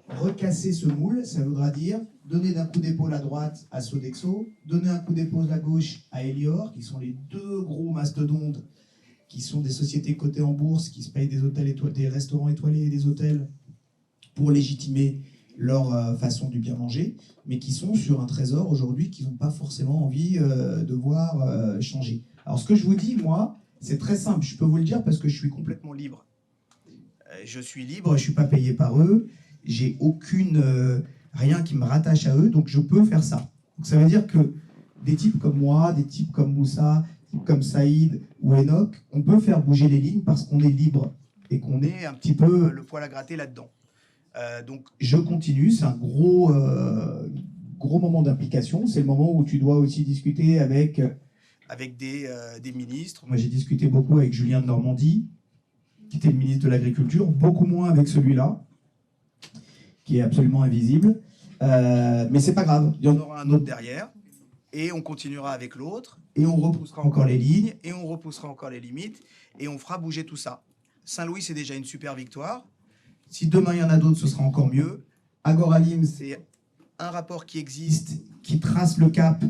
Recasser ce moule, ça voudra dire donner d'un coup d'épaule à droite à Sodexo, donner un coup d'épaule à gauche à Elior, qui sont les 2 gros mastodontes, qui sont des sociétés cotées en bourse, qui se payent des hôtels des restaurants étoilés et des hôtels pour légitimer leur façon du bien manger, mais qui sont sur un trésor aujourd'hui qu'ils n'ont pas forcément envie de voir changer. Alors ce que je vous dis, moi, c'est très simple, je peux vous le dire parce que je suis complètement libre. Je suis libre, je ne suis pas payé par eux, j'ai rien qui me rattache à eux, donc je peux faire ça. Donc ça veut dire que des types comme moi, des types comme Moussa, des types comme Saïd ou Enoch, on peut faire bouger les lignes parce qu'on est libre et qu'on est un petit peu le poil à gratter là-dedans. Donc je continue, c'est un gros moment d'implication, c'est le moment où tu dois aussi discuter avec des ministres. Moi j'ai discuté beaucoup avec Julien de Normandie, qui était le ministre de l'Agriculture, beaucoup moins avec celui-là, qui est absolument invisible. Mais c'est pas grave, il y en aura un autre derrière, et on continuera avec l'autre, et on repoussera encore les lignes, et on repoussera encore les limites, et on fera bouger tout ça. Saint-Louis, c'est déjà une super victoire. Si demain il y en a d'autres, ce sera encore mieux. Agoralim, c'est un rapport qui existe, qui trace le cap.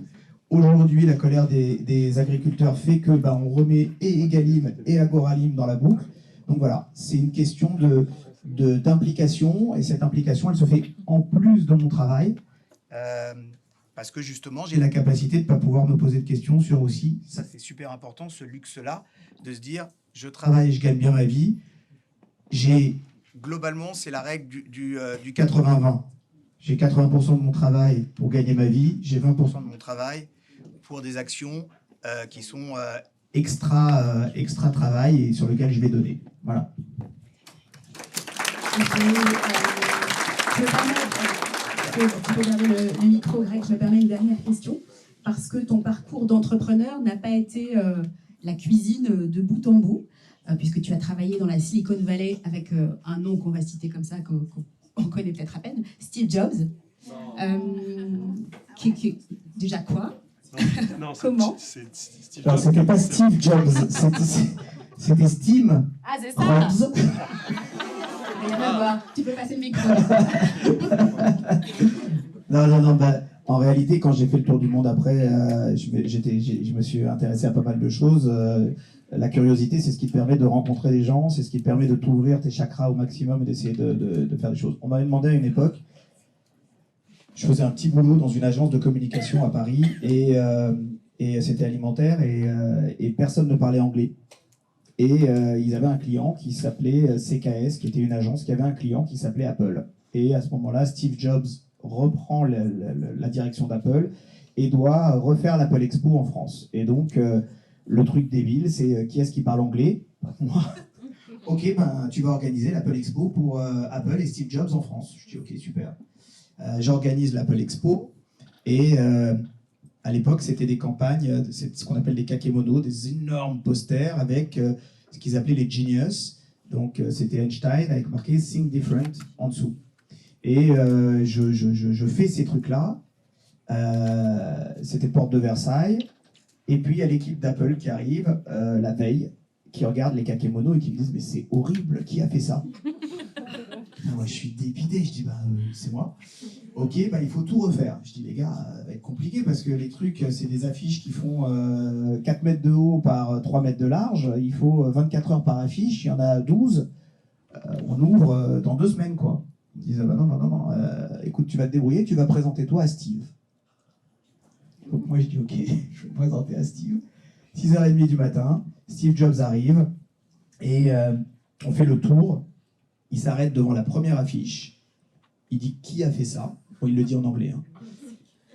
Aujourd'hui, la colère des agriculteurs fait que on remet et Egalim et Agoralim dans la boucle. Donc voilà, c'est une question d'implication, et cette implication, elle se fait en plus de mon travail, parce que justement, j'ai la capacité de ne pas pouvoir me poser de questions sur aussi, ça c'est super important, ce luxe-là, de se dire, je travaille, je gagne bien ma vie, globalement, c'est la règle du 80-20. J'ai 80% de mon travail pour gagner ma vie, j'ai 20% de mon travail pour des actions qui sont extra travail et sur lesquelles je vais donner. Voilà. Tu peux garder le micro, Greg. Je me permets une dernière question. Parce que ton parcours d'entrepreneur n'a pas été la cuisine de bout en bout, puisque tu as travaillé dans la Silicon Valley avec un nom qu'on va citer comme ça, qu'on connaît peut-être à peine, Steve Jobs. Déjà quoi? Non, Comment? Steve Alors, Jobs. c'était pas Steve Jobs, c'était Steve Ah, c'est ça. Jobs. Rien à voir. Tu peux passer le micro. Non, en réalité, quand j'ai fait le tour du monde après, je me suis intéressé à pas mal de choses. La curiosité, c'est ce qui te permet de rencontrer des gens, c'est ce qui te permet de t'ouvrir tes chakras au maximum et d'essayer de faire des choses. On m'avait demandé à une époque, je faisais un petit boulot dans une agence de communication à Paris, et c'était alimentaire, et personne ne parlait anglais. Et ils avaient un client qui s'appelait CKS, qui était une agence qui avait un client qui s'appelait Apple. Et à ce moment-là, Steve Jobs reprend la direction d'Apple et doit refaire l'Apple Expo en France. Et donc, le truc débile, c'est qui est-ce qui parle anglais? Moi. Ok, tu vas organiser l'Apple Expo pour Apple et Steve Jobs en France. Je dis ok, super. J'organise l'Apple Expo, et à l'époque, c'était des campagnes, c'est ce qu'on appelle des kakémonos, des énormes posters avec ce qu'ils appelaient les genius. Donc, c'était Einstein avec marqué Think Different en dessous. Et je fais ces trucs-là. C'était porte de Versailles. Et puis, il y a l'équipe d'Apple qui arrive la veille, qui regarde les kakémonos et qui me disent « Mais c'est horrible, qui a fait ça ?» Moi, je suis dépité. Je dis « C'est moi. » Ok, il faut tout refaire. Je dis, les gars, ça va être compliqué parce que les trucs, c'est des affiches qui font 4 mètres de haut par 3 mètres de large. Il faut 24 heures par affiche. Il y en a 12. On ouvre dans 2 semaines, quoi. Ils me disent, ah bah non, écoute, tu vas te débrouiller, tu vas présenter toi à Steve. Donc moi, je dis, ok, je vais me présenter à Steve. 6h30 du matin, Steve Jobs arrive, et on fait le tour. Il s'arrête devant la première affiche. Il dit, qui a fait ça? Bon, il le dit en anglais. Hein.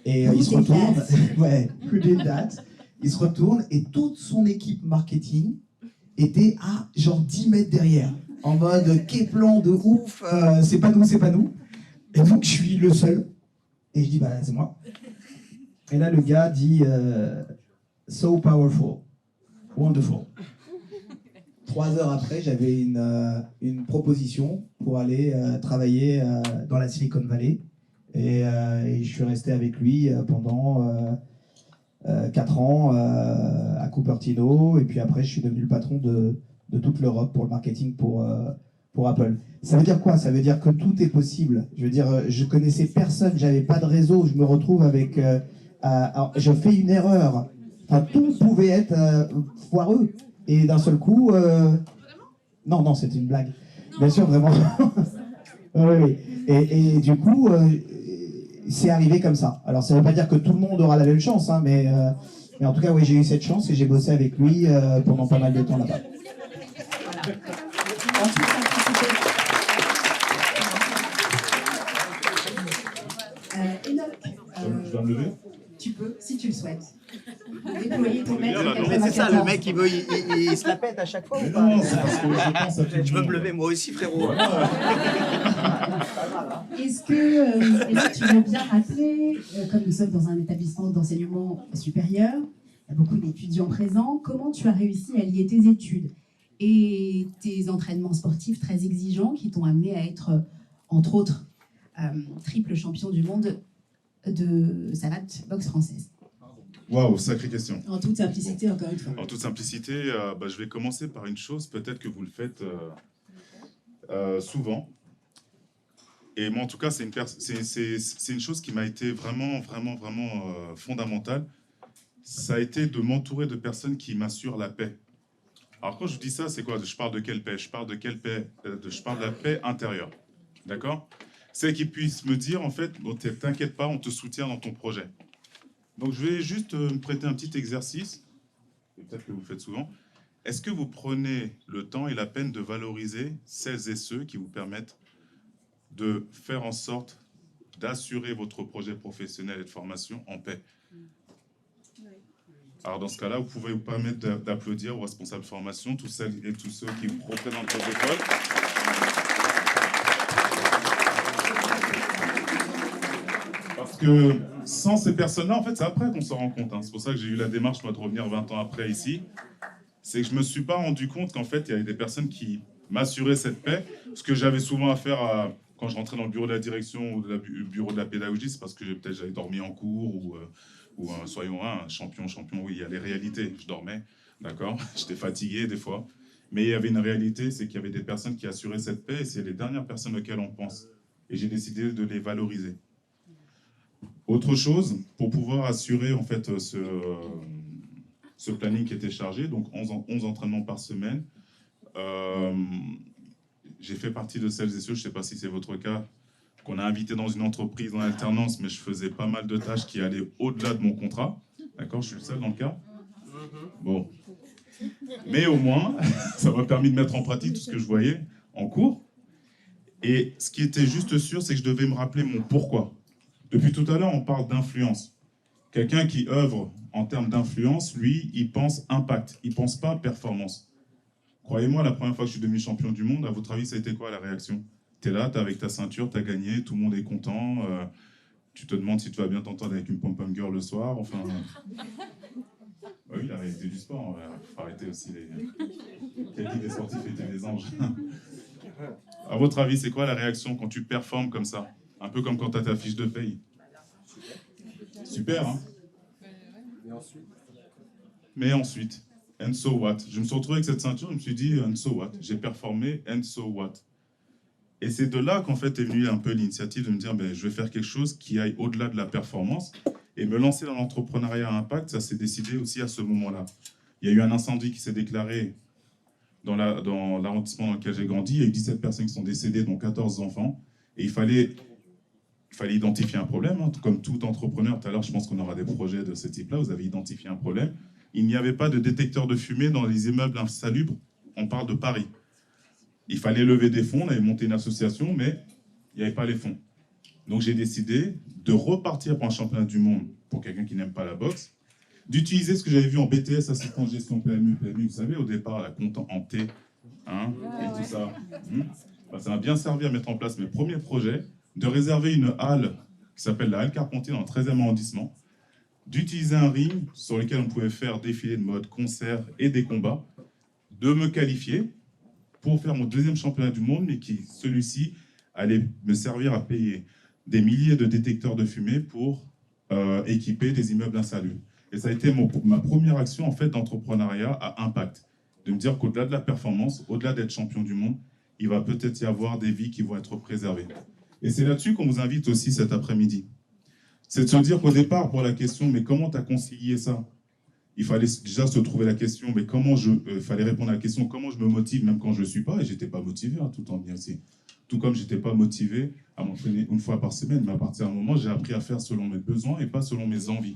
Et il se retourne. Ouais, who did that? Il se retourne, et toute son équipe marketing était à genre 10 mètres derrière. En mode, quel plan de ouf, c'est pas nous, c'est pas nous. Et donc, je suis le seul. Et je dis, bah, c'est moi. Et là, le gars dit, so powerful, wonderful. 3 heures après, j'avais une proposition pour aller travailler dans la Silicon Valley. Et je suis resté avec lui pendant 4 ans à Cupertino. Et puis après, je suis devenu le patron de toute l'Europe pour le marketing pour Apple. Ça veut dire quoi? Ça veut dire que tout est possible. Je veux dire, je connaissais personne, j'avais pas de réseau. Je me retrouve avec... je fais une erreur. Enfin, tout pouvait être foireux. Et d'un seul coup... Non, c'était une blague. Bien sûr, vraiment. Oui. Et du coup, c'est arrivé comme ça. Alors, ça ne veut pas dire que tout le monde aura la même chance, hein, mais en tout cas, oui, j'ai eu cette chance et j'ai bossé avec lui pendant pas mal de temps là-bas. Voilà. En toute simplicité. Enoch, Je dois me lever? tu peux, si tu le souhaites, déployer ton maître. Mais c'est ça, le mec, il se la pète à chaque fois ou pas? Non, c'est parce que je pense à tout le Je veux me monde. lever moi aussi, frérot. Est-ce que tu veux bien rappeler, comme nous sommes dans un établissement d'enseignement supérieur, il y a beaucoup d'étudiants présents, comment tu as réussi à lier tes études et tes entraînements sportifs très exigeants qui t'ont amené à être, entre autres, triple champion du monde de savate boxe française? Waouh, sacrée question. En toute simplicité, encore une fois. En toute simplicité, je vais commencer par une chose, peut-être que vous le faites souvent. Et moi, en tout cas, c'est une chose qui m'a été vraiment fondamentale. Ça a été de m'entourer de personnes qui m'assurent la paix. Alors, quand je dis ça, c'est quoi? Je parle de quelle paix? Je parle de quelle paix? Je parle de la paix intérieure. D'accord? C'est qu'ils puissent me dire, en fait, bon, t'inquiète pas, on te soutient dans ton projet. Donc, je vais juste me prêter un petit exercice, et peut-être que vous le faites souvent. Est-ce que vous prenez le temps et la peine de valoriser celles et ceux qui vous permettent de faire en sorte d'assurer votre projet professionnel et de formation en paix? Alors, dans ce cas-là, vous pouvez vous permettre d'applaudir aux responsables de formation, tous celles et tous ceux qui vous représentent vos écoles. Parce que sans ces personnes-là, en fait, c'est après qu'on s'en rend compte. Hein. C'est pour ça que j'ai eu la démarche, moi, de revenir 20 ans après ici. C'est que je ne me suis pas rendu compte qu'en fait, il y avait des personnes qui m'assuraient cette paix. Ce que j'avais souvent à faire quand je rentrais dans le bureau de la direction ou le bureau de la pédagogie, c'est parce que peut-être j'avais dormi en cours ou soyons un champion, oui, il y a les réalités. Je dormais, d'accord? J'étais fatigué des fois. Mais il y avait une réalité, c'est qu'il y avait des personnes qui assuraient cette paix et c'est les dernières personnes auxquelles on pense. Et j'ai décidé de les valoriser. Autre chose, pour pouvoir assurer en fait ce planning qui était chargé, donc 11 entraînements par semaine, j'ai fait partie de celles et ceux, je ne sais pas si c'est votre cas, qu'on a invité dans une entreprise en alternance, mais je faisais pas mal de tâches qui allaient au-delà de mon contrat. D'accord, je suis le seul dans le cas. Bon. Mais au moins, ça m'a permis de mettre en pratique tout ce que je voyais en cours. Et ce qui était juste sûr, c'est que je devais me rappeler mon pourquoi. Depuis tout à l'heure, on parle d'influence. Quelqu'un qui œuvre en termes d'influence, lui, il pense impact, il ne pense pas performance. Croyez-moi, la première fois que je suis devenu champion du monde, à votre avis, ça a été quoi la réaction? Tu es là, tu es avec ta ceinture, tu as gagné, tout le monde est content. Tu te demandes si tu vas bien t'entendre avec une pom-pom girl le soir. Enfin, oui, la réalité du sport. Il faut arrêter aussi qui a dit des sportifs étaient des anges. À votre avis, c'est quoi la réaction quand tu performes comme ça? Un peu comme quand tu as ta fiche de paye. Super, hein? Mais ensuite, and so what? Je me suis retrouvé avec cette ceinture, je me suis dit, and so what? J'ai performé, and so what? Et c'est de là qu'en fait est venue un peu l'initiative de me dire, ben, je vais faire quelque chose qui aille au-delà de la performance et me lancer dans l'entrepreneuriat à impact. Ça s'est décidé aussi à ce moment-là. Il y a eu un incendie qui s'est déclaré dans l'arrondissement dans lequel j'ai grandi. Il y a eu 17 personnes qui sont décédées, dont 14 enfants. Et il fallait identifier un problème, hein. Comme tout entrepreneur. Tout à l'heure, je pense qu'on aura des projets de ce type-là. Vous avez identifié un problème. Il n'y avait pas de détecteur de fumée dans les immeubles insalubres. On parle de Paris. Il fallait lever des fonds. On avait monté une association, mais il n'y avait pas les fonds. Donc j'ai décidé de repartir pour un championnat du monde, pour quelqu'un qui n'aime pas la boxe, d'utiliser ce que j'avais vu en BTS, assistant de gestion PMU, vous savez, au départ, la compte en T, hein, et tout ça. Bah, ça m'a bien servi à mettre en place mes premiers projets, de réserver une halle qui s'appelle la Halle Carpentier dans le 13e arrondissement, d'utiliser un ring sur lequel on pouvait faire défilé de mode, concerts et des combats, de me qualifier pour faire mon deuxième championnat du monde, mais qui, celui-ci, allait me servir à payer des milliers de détecteurs de fumée pour équiper des immeubles insalubres. Et ça a été ma première action en fait, d'entrepreneuriat à impact, de me dire qu'au-delà de la performance, au-delà d'être champion du monde, il va peut-être y avoir des vies qui vont être préservées. Et c'est là-dessus qu'on vous invite aussi cet après-midi. C'est de se dire qu'au départ, pour la question, mais comment tu as concilié ça? Il fallait déjà se trouver la question, mais il fallait répondre à la question, comment je me motive même quand je ne le suis pas, et je n'étais pas motivé, hein, tout en bien aussi. Tout comme je n'étais pas motivé à m'entraîner une fois par semaine, mais à partir d'un moment, j'ai appris à faire selon mes besoins et pas selon mes envies.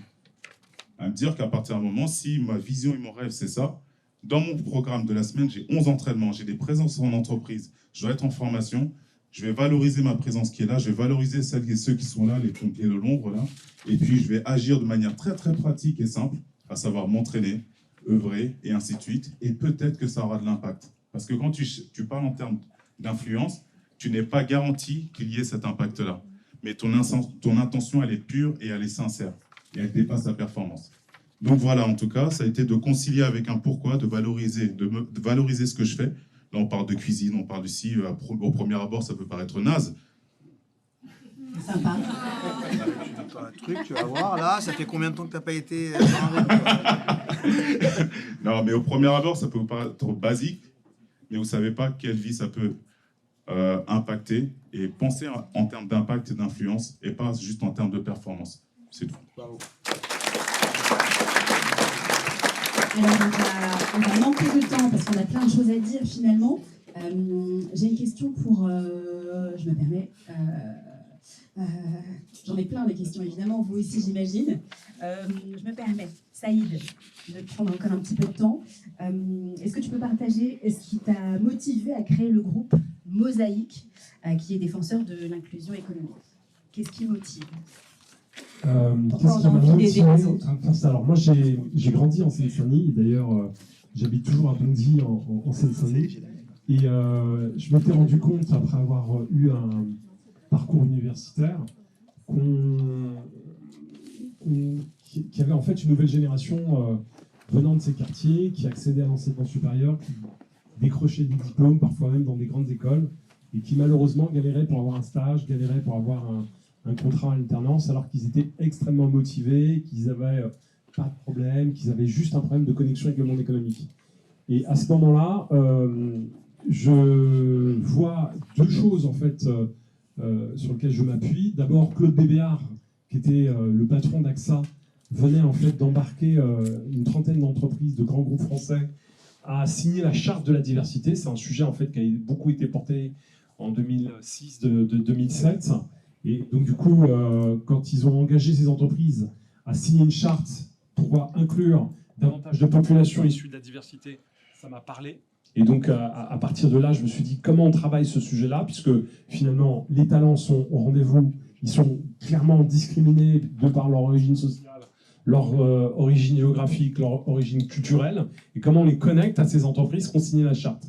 À me dire qu'à partir d'un moment, si ma vision et mon rêve, c'est ça, dans mon programme de la semaine, j'ai 11 entraînements, j'ai des présences en entreprise, je dois être en formation, je vais valoriser ma présence qui est là, je vais valoriser celles et ceux qui sont là, les pompiers de l'ombre, là, et puis je vais agir de manière très très pratique et simple, à savoir m'entraîner, œuvrer, et ainsi de suite, et peut-être que ça aura de l'impact. Parce que quand tu parles en termes d'influence, tu n'es pas garanti qu'il y ait cet impact-là. Mais ton intention, elle est pure et elle est sincère. Et elle dépasse la performance. Donc voilà, en tout cas, ça a été de concilier avec un pourquoi, de valoriser ce que je fais. Là, on parle de cuisine, on parle de ci. Au premier abord, ça peut paraître naze. Sympa. Un truc, tu vas voir, là, ça fait combien de temps que tu n'as pas été... Non, mais au premier abord, ça peut vous paraître basique, mais vous ne savez pas quelle vie ça peut impacter. Et penser en termes d'impact et d'influence, et pas juste en termes de performance. C'est tout. Bravo. Alors, on va manquer de temps parce qu'on a plein de choses à dire finalement. J'ai une question pour... je me permets... j'en ai plein de questions évidemment, vous aussi j'imagine. Je me permets, Saïd, de prendre encore un petit peu de temps. Est-ce que tu peux partager ce qui t'a motivé à créer le groupe Mosaïque, qui est défenseur de l'inclusion économique? Qu'est-ce qui motive? Qu'est-ce qui m'a motivé en train de faire ça? Alors moi j'ai grandi en Seine-Saint-Denis, et d'ailleurs j'habite toujours à Bondy en Seine-Saint-Denis, et je m'étais rendu compte après avoir eu un parcours universitaire qu'il y avait en fait une nouvelle génération venant de ces quartiers qui accédait à l'enseignement supérieur, qui décrochait des diplômes, parfois même dans des grandes écoles, et qui malheureusement galéraient pour avoir un stage, galéraient pour avoir un contrat à alternance, alors qu'ils étaient extrêmement motivés, qu'ils n'avaient pas de problème, qu'ils avaient juste un problème de connexion avec le monde économique. Et à ce moment-là, je vois deux choses en fait sur lesquelles je m'appuie. D'abord, Claude Bébéard, qui était le patron d'AXA, venait en fait d'embarquer une trentaine d'entreprises de grands groupes français à signer la charte de la diversité. C'est un sujet en fait qui a beaucoup été porté en 2006-2007. Et donc du coup, quand ils ont engagé ces entreprises à signer une charte pour inclure davantage de populations issues de la diversité, ça m'a parlé. Et donc à partir de là, je me suis dit comment on travaille ce sujet-là, puisque finalement les talents sont au rendez-vous, ils sont clairement discriminés de par leur origine sociale, leur origine géographique, leur origine culturelle, et comment on les connecte à ces entreprises qui ont signé la charte.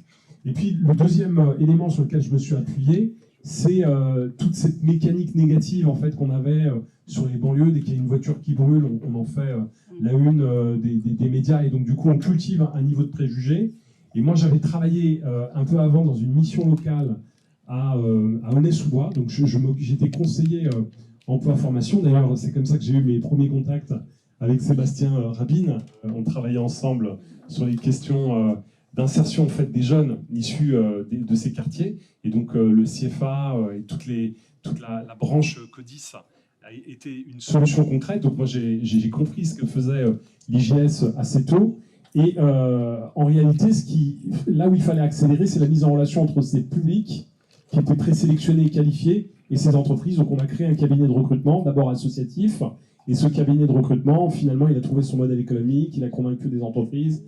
Et puis le deuxième élément sur lequel je me suis appuyé, c'est toute cette mécanique négative en fait, qu'on avait sur les banlieues. Dès qu'il y a une voiture qui brûle, on en fait la une des médias, et donc du coup on cultive un niveau de préjugés. Et moi j'avais travaillé un peu avant dans une mission locale à Aulnay-sous-Bois, donc j'étais conseiller emploi-formation. D'ailleurs c'est comme ça que j'ai eu mes premiers contacts avec Sébastien Rabine. On travaillait ensemble sur les questions d'insertion en fait, des jeunes issus de ces quartiers. Et donc le CFA et toute la branche CODIS a été une solution concrète. Donc moi j'ai compris ce que faisait l'IGS assez tôt. Et en réalité, là où il fallait accélérer, c'est la mise en relation entre ces publics qui étaient présélectionnés et qualifiés et ces entreprises. Donc on a créé un cabinet de recrutement, d'abord associatif, et ce cabinet de recrutement, finalement, il a trouvé son modèle économique, il a convaincu des entreprises.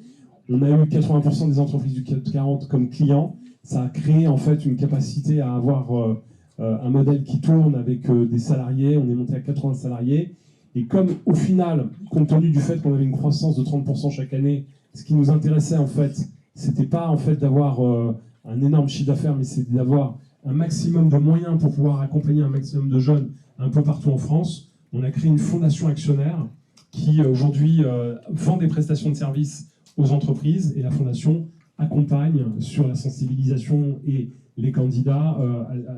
On a eu 80% des entreprises du CAC 40 comme clients. Ça a créé en fait une capacité à avoir un modèle qui tourne avec des salariés. On est monté à 80 salariés. Et comme au final, compte tenu du fait qu'on avait une croissance de 30% chaque année, ce qui nous intéressait en fait, c'était pas en fait d'avoir un énorme chiffre d'affaires, mais c'est d'avoir un maximum de moyens pour pouvoir accompagner un maximum de jeunes un peu partout en France. On a créé une fondation actionnaire qui aujourd'hui vend des prestations de services aux entreprises, et la fondation accompagne sur la sensibilisation et les candidats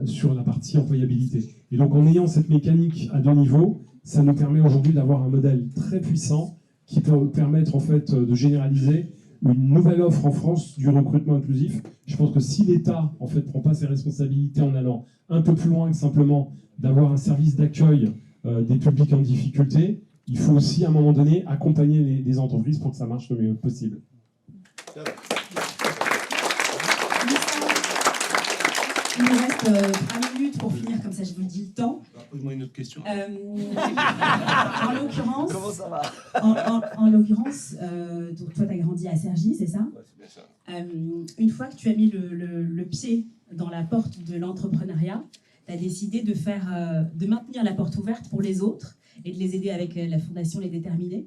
sur la partie employabilité. Et donc en ayant cette mécanique à 2 niveaux, ça nous permet aujourd'hui d'avoir un modèle très puissant qui peut permettre en fait de généraliser une nouvelle offre en France du recrutement inclusif. Je pense que si l'État en fait prend pas ses responsabilités en allant un peu plus loin que simplement d'avoir un service d'accueil des publics en difficulté, il faut aussi à un moment donné accompagner les entreprises pour que ça marche le mieux possible. Il nous reste 3 minutes pour finir, comme ça je vous dis le temps. Pose-moi une autre question. En l'occurrence, Comment ça va? en l'occurrence, donc toi tu as grandi à Cergy, c'est ça? Ouais, c'est bien ça. Une fois que tu as mis le pied dans la porte de l'entrepreneuriat, tu as décidé de maintenir la porte ouverte pour les autres et de les aider avec la Fondation Les Déterminés.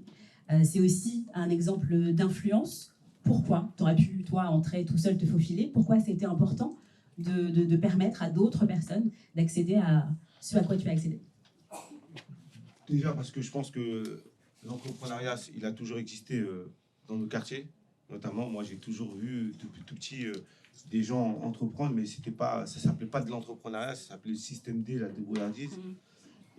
C'est aussi un exemple d'influence. Pourquoi tu aurais pu, toi, entrer tout seul, te faufiler? Pourquoi c'était important de permettre à d'autres personnes d'accéder à ce à quoi tu as accédé? Déjà parce que je pense que l'entrepreneuriat, il a toujours existé dans nos quartiers. Notamment, moi, j'ai toujours vu depuis tout petit des gens entreprendre, mais ça s'appelait pas de l'entrepreneuriat, ça s'appelait le système D, la débrouillardise.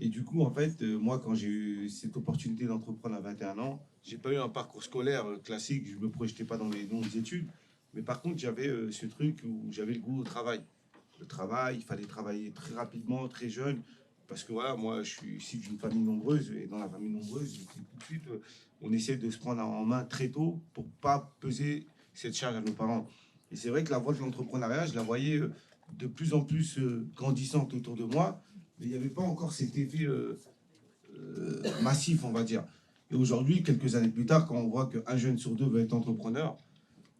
Et du coup, en fait, moi, quand j'ai eu cette opportunité d'entreprendre à 21 ans, j'ai pas eu un parcours scolaire classique, je me projetais pas dans les longues études. Mais par contre, j'avais ce truc où j'avais le goût au travail. Le travail, il fallait travailler très rapidement, très jeune. Parce que voilà, moi, je suis issu d'une famille nombreuse. Et dans la famille nombreuse, tout de suite, on essaie de se prendre en main très tôt pour pas peser cette charge à nos parents. Et c'est vrai que la voie de l'entrepreneuriat, je la voyais de plus en plus grandissante autour de moi. Mais il n'y avait pas encore cet effet massif, on va dire. Et aujourd'hui, quelques années plus tard, quand on voit qu'un jeune sur 2 veut être entrepreneur,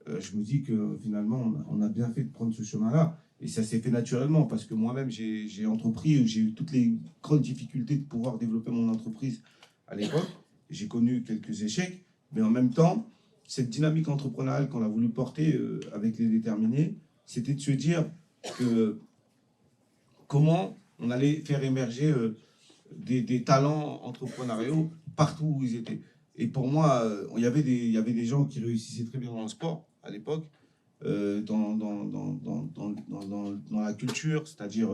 je me dis que finalement, on a bien fait de prendre ce chemin-là. Et ça s'est fait naturellement parce que moi-même, j'ai entrepris, j'ai eu toutes les grandes difficultés de pouvoir développer mon entreprise à l'époque. J'ai connu quelques échecs, mais en même temps, cette dynamique entrepreneuriale qu'on a voulu porter avec les déterminés, c'était de se dire que comment on allait faire émerger des talents entrepreneuriaux partout où ils étaient. Et pour moi, il y avait des gens qui réussissaient très bien dans le sport à l'époque, dans la culture, c'est-à-dire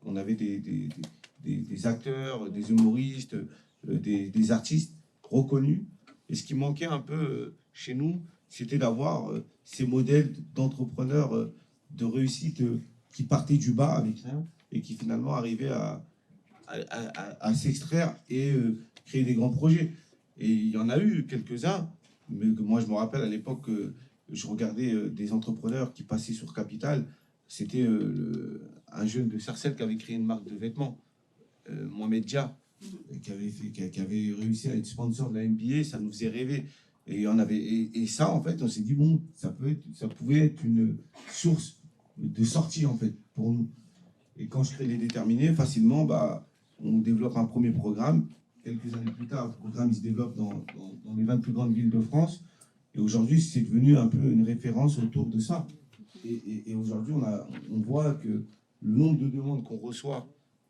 on avait des acteurs, des humoristes, des artistes reconnus. Et ce qui manquait un peu chez nous, c'était d'avoir ces modèles d'entrepreneurs de réussite qui partaient du bas avec rien et qui finalement arrivaient à s'extraire et créer des grands projets. Et il y en a eu quelques-uns, mais que moi je me rappelle à l'époque que je regardais des entrepreneurs qui passaient sur Capital. C'était un jeune de Sarcelles qui avait créé une marque de vêtements, Mohamed Dia, qui avait réussi à être sponsor de la NBA. Ça nous faisait rêver. Et ça, en fait, on s'est dit, bon, ça pouvait être une source de sortie, en fait, pour nous. Et quand je crée Les Déterminés, facilement, on développe un premier programme. Quelques années plus tard, le programme il se développe dans les 20 plus grandes villes de France. Et aujourd'hui, c'est devenu un peu une référence autour de ça. Et aujourd'hui, on voit que le nombre de demandes qu'on reçoit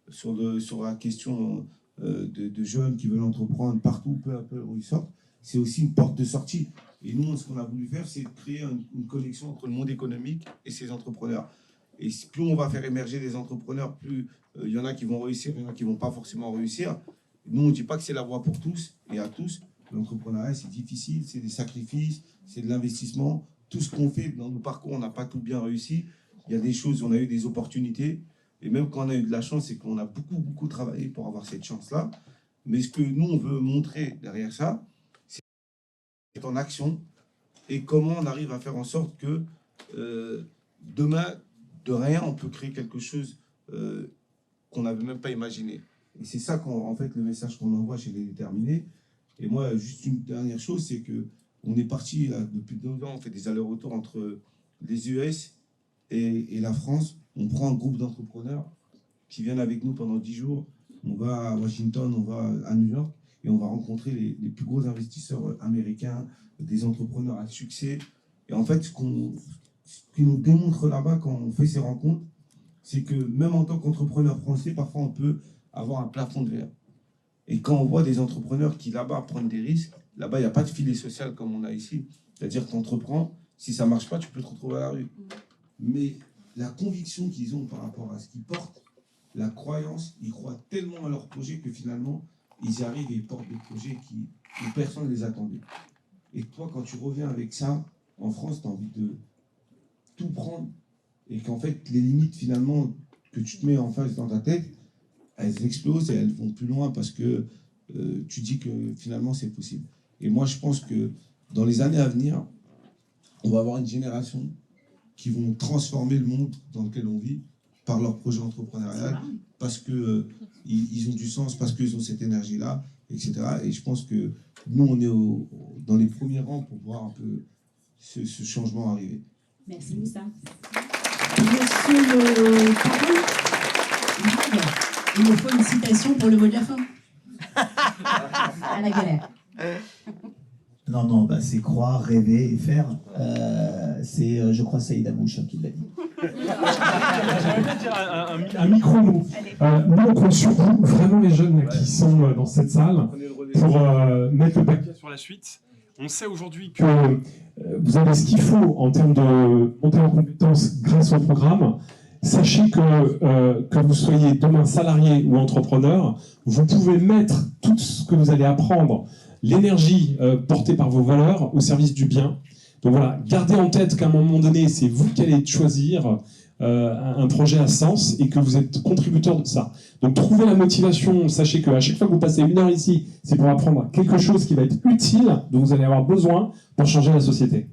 sur la question de jeunes qui veulent entreprendre partout, peu à peu où ils sortent, c'est aussi une porte de sortie. Et nous, ce qu'on a voulu faire, c'est créer une connexion entre le monde économique et ces entrepreneurs. Et plus on va faire émerger des entrepreneurs, plus il y en a qui vont réussir, il y en a qui ne vont pas forcément réussir. Nous, on ne dit pas que c'est la voie pour tous et à tous. L'entrepreneuriat, c'est difficile, c'est des sacrifices, c'est de l'investissement. Tout ce qu'on fait dans nos parcours, on n'a pas tout bien réussi. Il y a des choses, on a eu des opportunités. Et même quand on a eu de la chance, c'est qu'on a beaucoup, beaucoup travaillé pour avoir cette chance-là. Mais ce que nous, on veut montrer derrière ça, c'est en action et comment on arrive à faire en sorte que demain, de rien, on peut créer quelque chose qu'on n'avait même pas imaginé. Et c'est ça, en fait, le message qu'on envoie chez les déterminés. Et moi, juste une dernière chose, c'est que on est parti, là, depuis 2 ans, on fait des allers-retours entre les US et la France. On prend un groupe d'entrepreneurs qui viennent avec nous pendant 10 jours. On va à Washington, on va à New York, et on va rencontrer les plus gros investisseurs américains, des entrepreneurs à succès. Et en fait, ce qui nous démontre là-bas quand on fait ces rencontres, c'est que même en tant qu'entrepreneur français, parfois on peut avoir un plafond de verre. Et quand on voit des entrepreneurs qui là-bas prennent des risques, là-bas il n'y a pas de filet social comme on a ici. C'est-à-dire que tu entreprends, si ça ne marche pas, tu peux te retrouver à la rue. Mais la conviction qu'ils ont par rapport à ce qu'ils portent, la croyance, ils croient tellement à leur projet que finalement, ils y arrivent et ils portent des projets où personne ne les attendait. Et toi, quand tu reviens avec ça, en France, tu as envie de tout prendre. Et qu'en fait, les limites, finalement, que tu te mets en face dans ta tête, elles explosent et elles vont plus loin parce que tu dis que finalement, c'est possible. Et moi, je pense que dans les années à venir, on va avoir une génération qui vont transformer le monde dans lequel on vit par leur projet entrepreneurial, parce que ils ont du sens, parce qu'ils ont cette énergie-là, etc. Et je pense que nous, on est dans les premiers rangs pour voir un peu ce changement arriver. Merci Moussa. Monsieur le parrain, il me faut une citation pour le mot de la fin. À la galère. Non, bah, c'est croire, rêver et faire. C'est, je crois, Saïd Amouche qui l'a dit. J'aimerais dire un micro-mot. Nous, on compte sur vous, vraiment les jeunes qui sont dans cette salle, pour mettre le paquet sur la suite. On sait aujourd'hui que vous avez ce qu'il faut en termes de montée en compétences grâce au programme. Sachez que vous soyez demain salarié ou entrepreneur, vous pouvez mettre tout ce que vous allez apprendre, l'énergie portée par vos valeurs au service du bien. Donc voilà, gardez en tête qu'à un moment donné, c'est vous qui allez choisir un projet à sens et que vous êtes contributeur de ça. Donc trouvez la motivation, sachez qu'à chaque fois que vous passez 1 heure ici, c'est pour apprendre quelque chose qui va être utile, dont vous allez avoir besoin pour changer la société.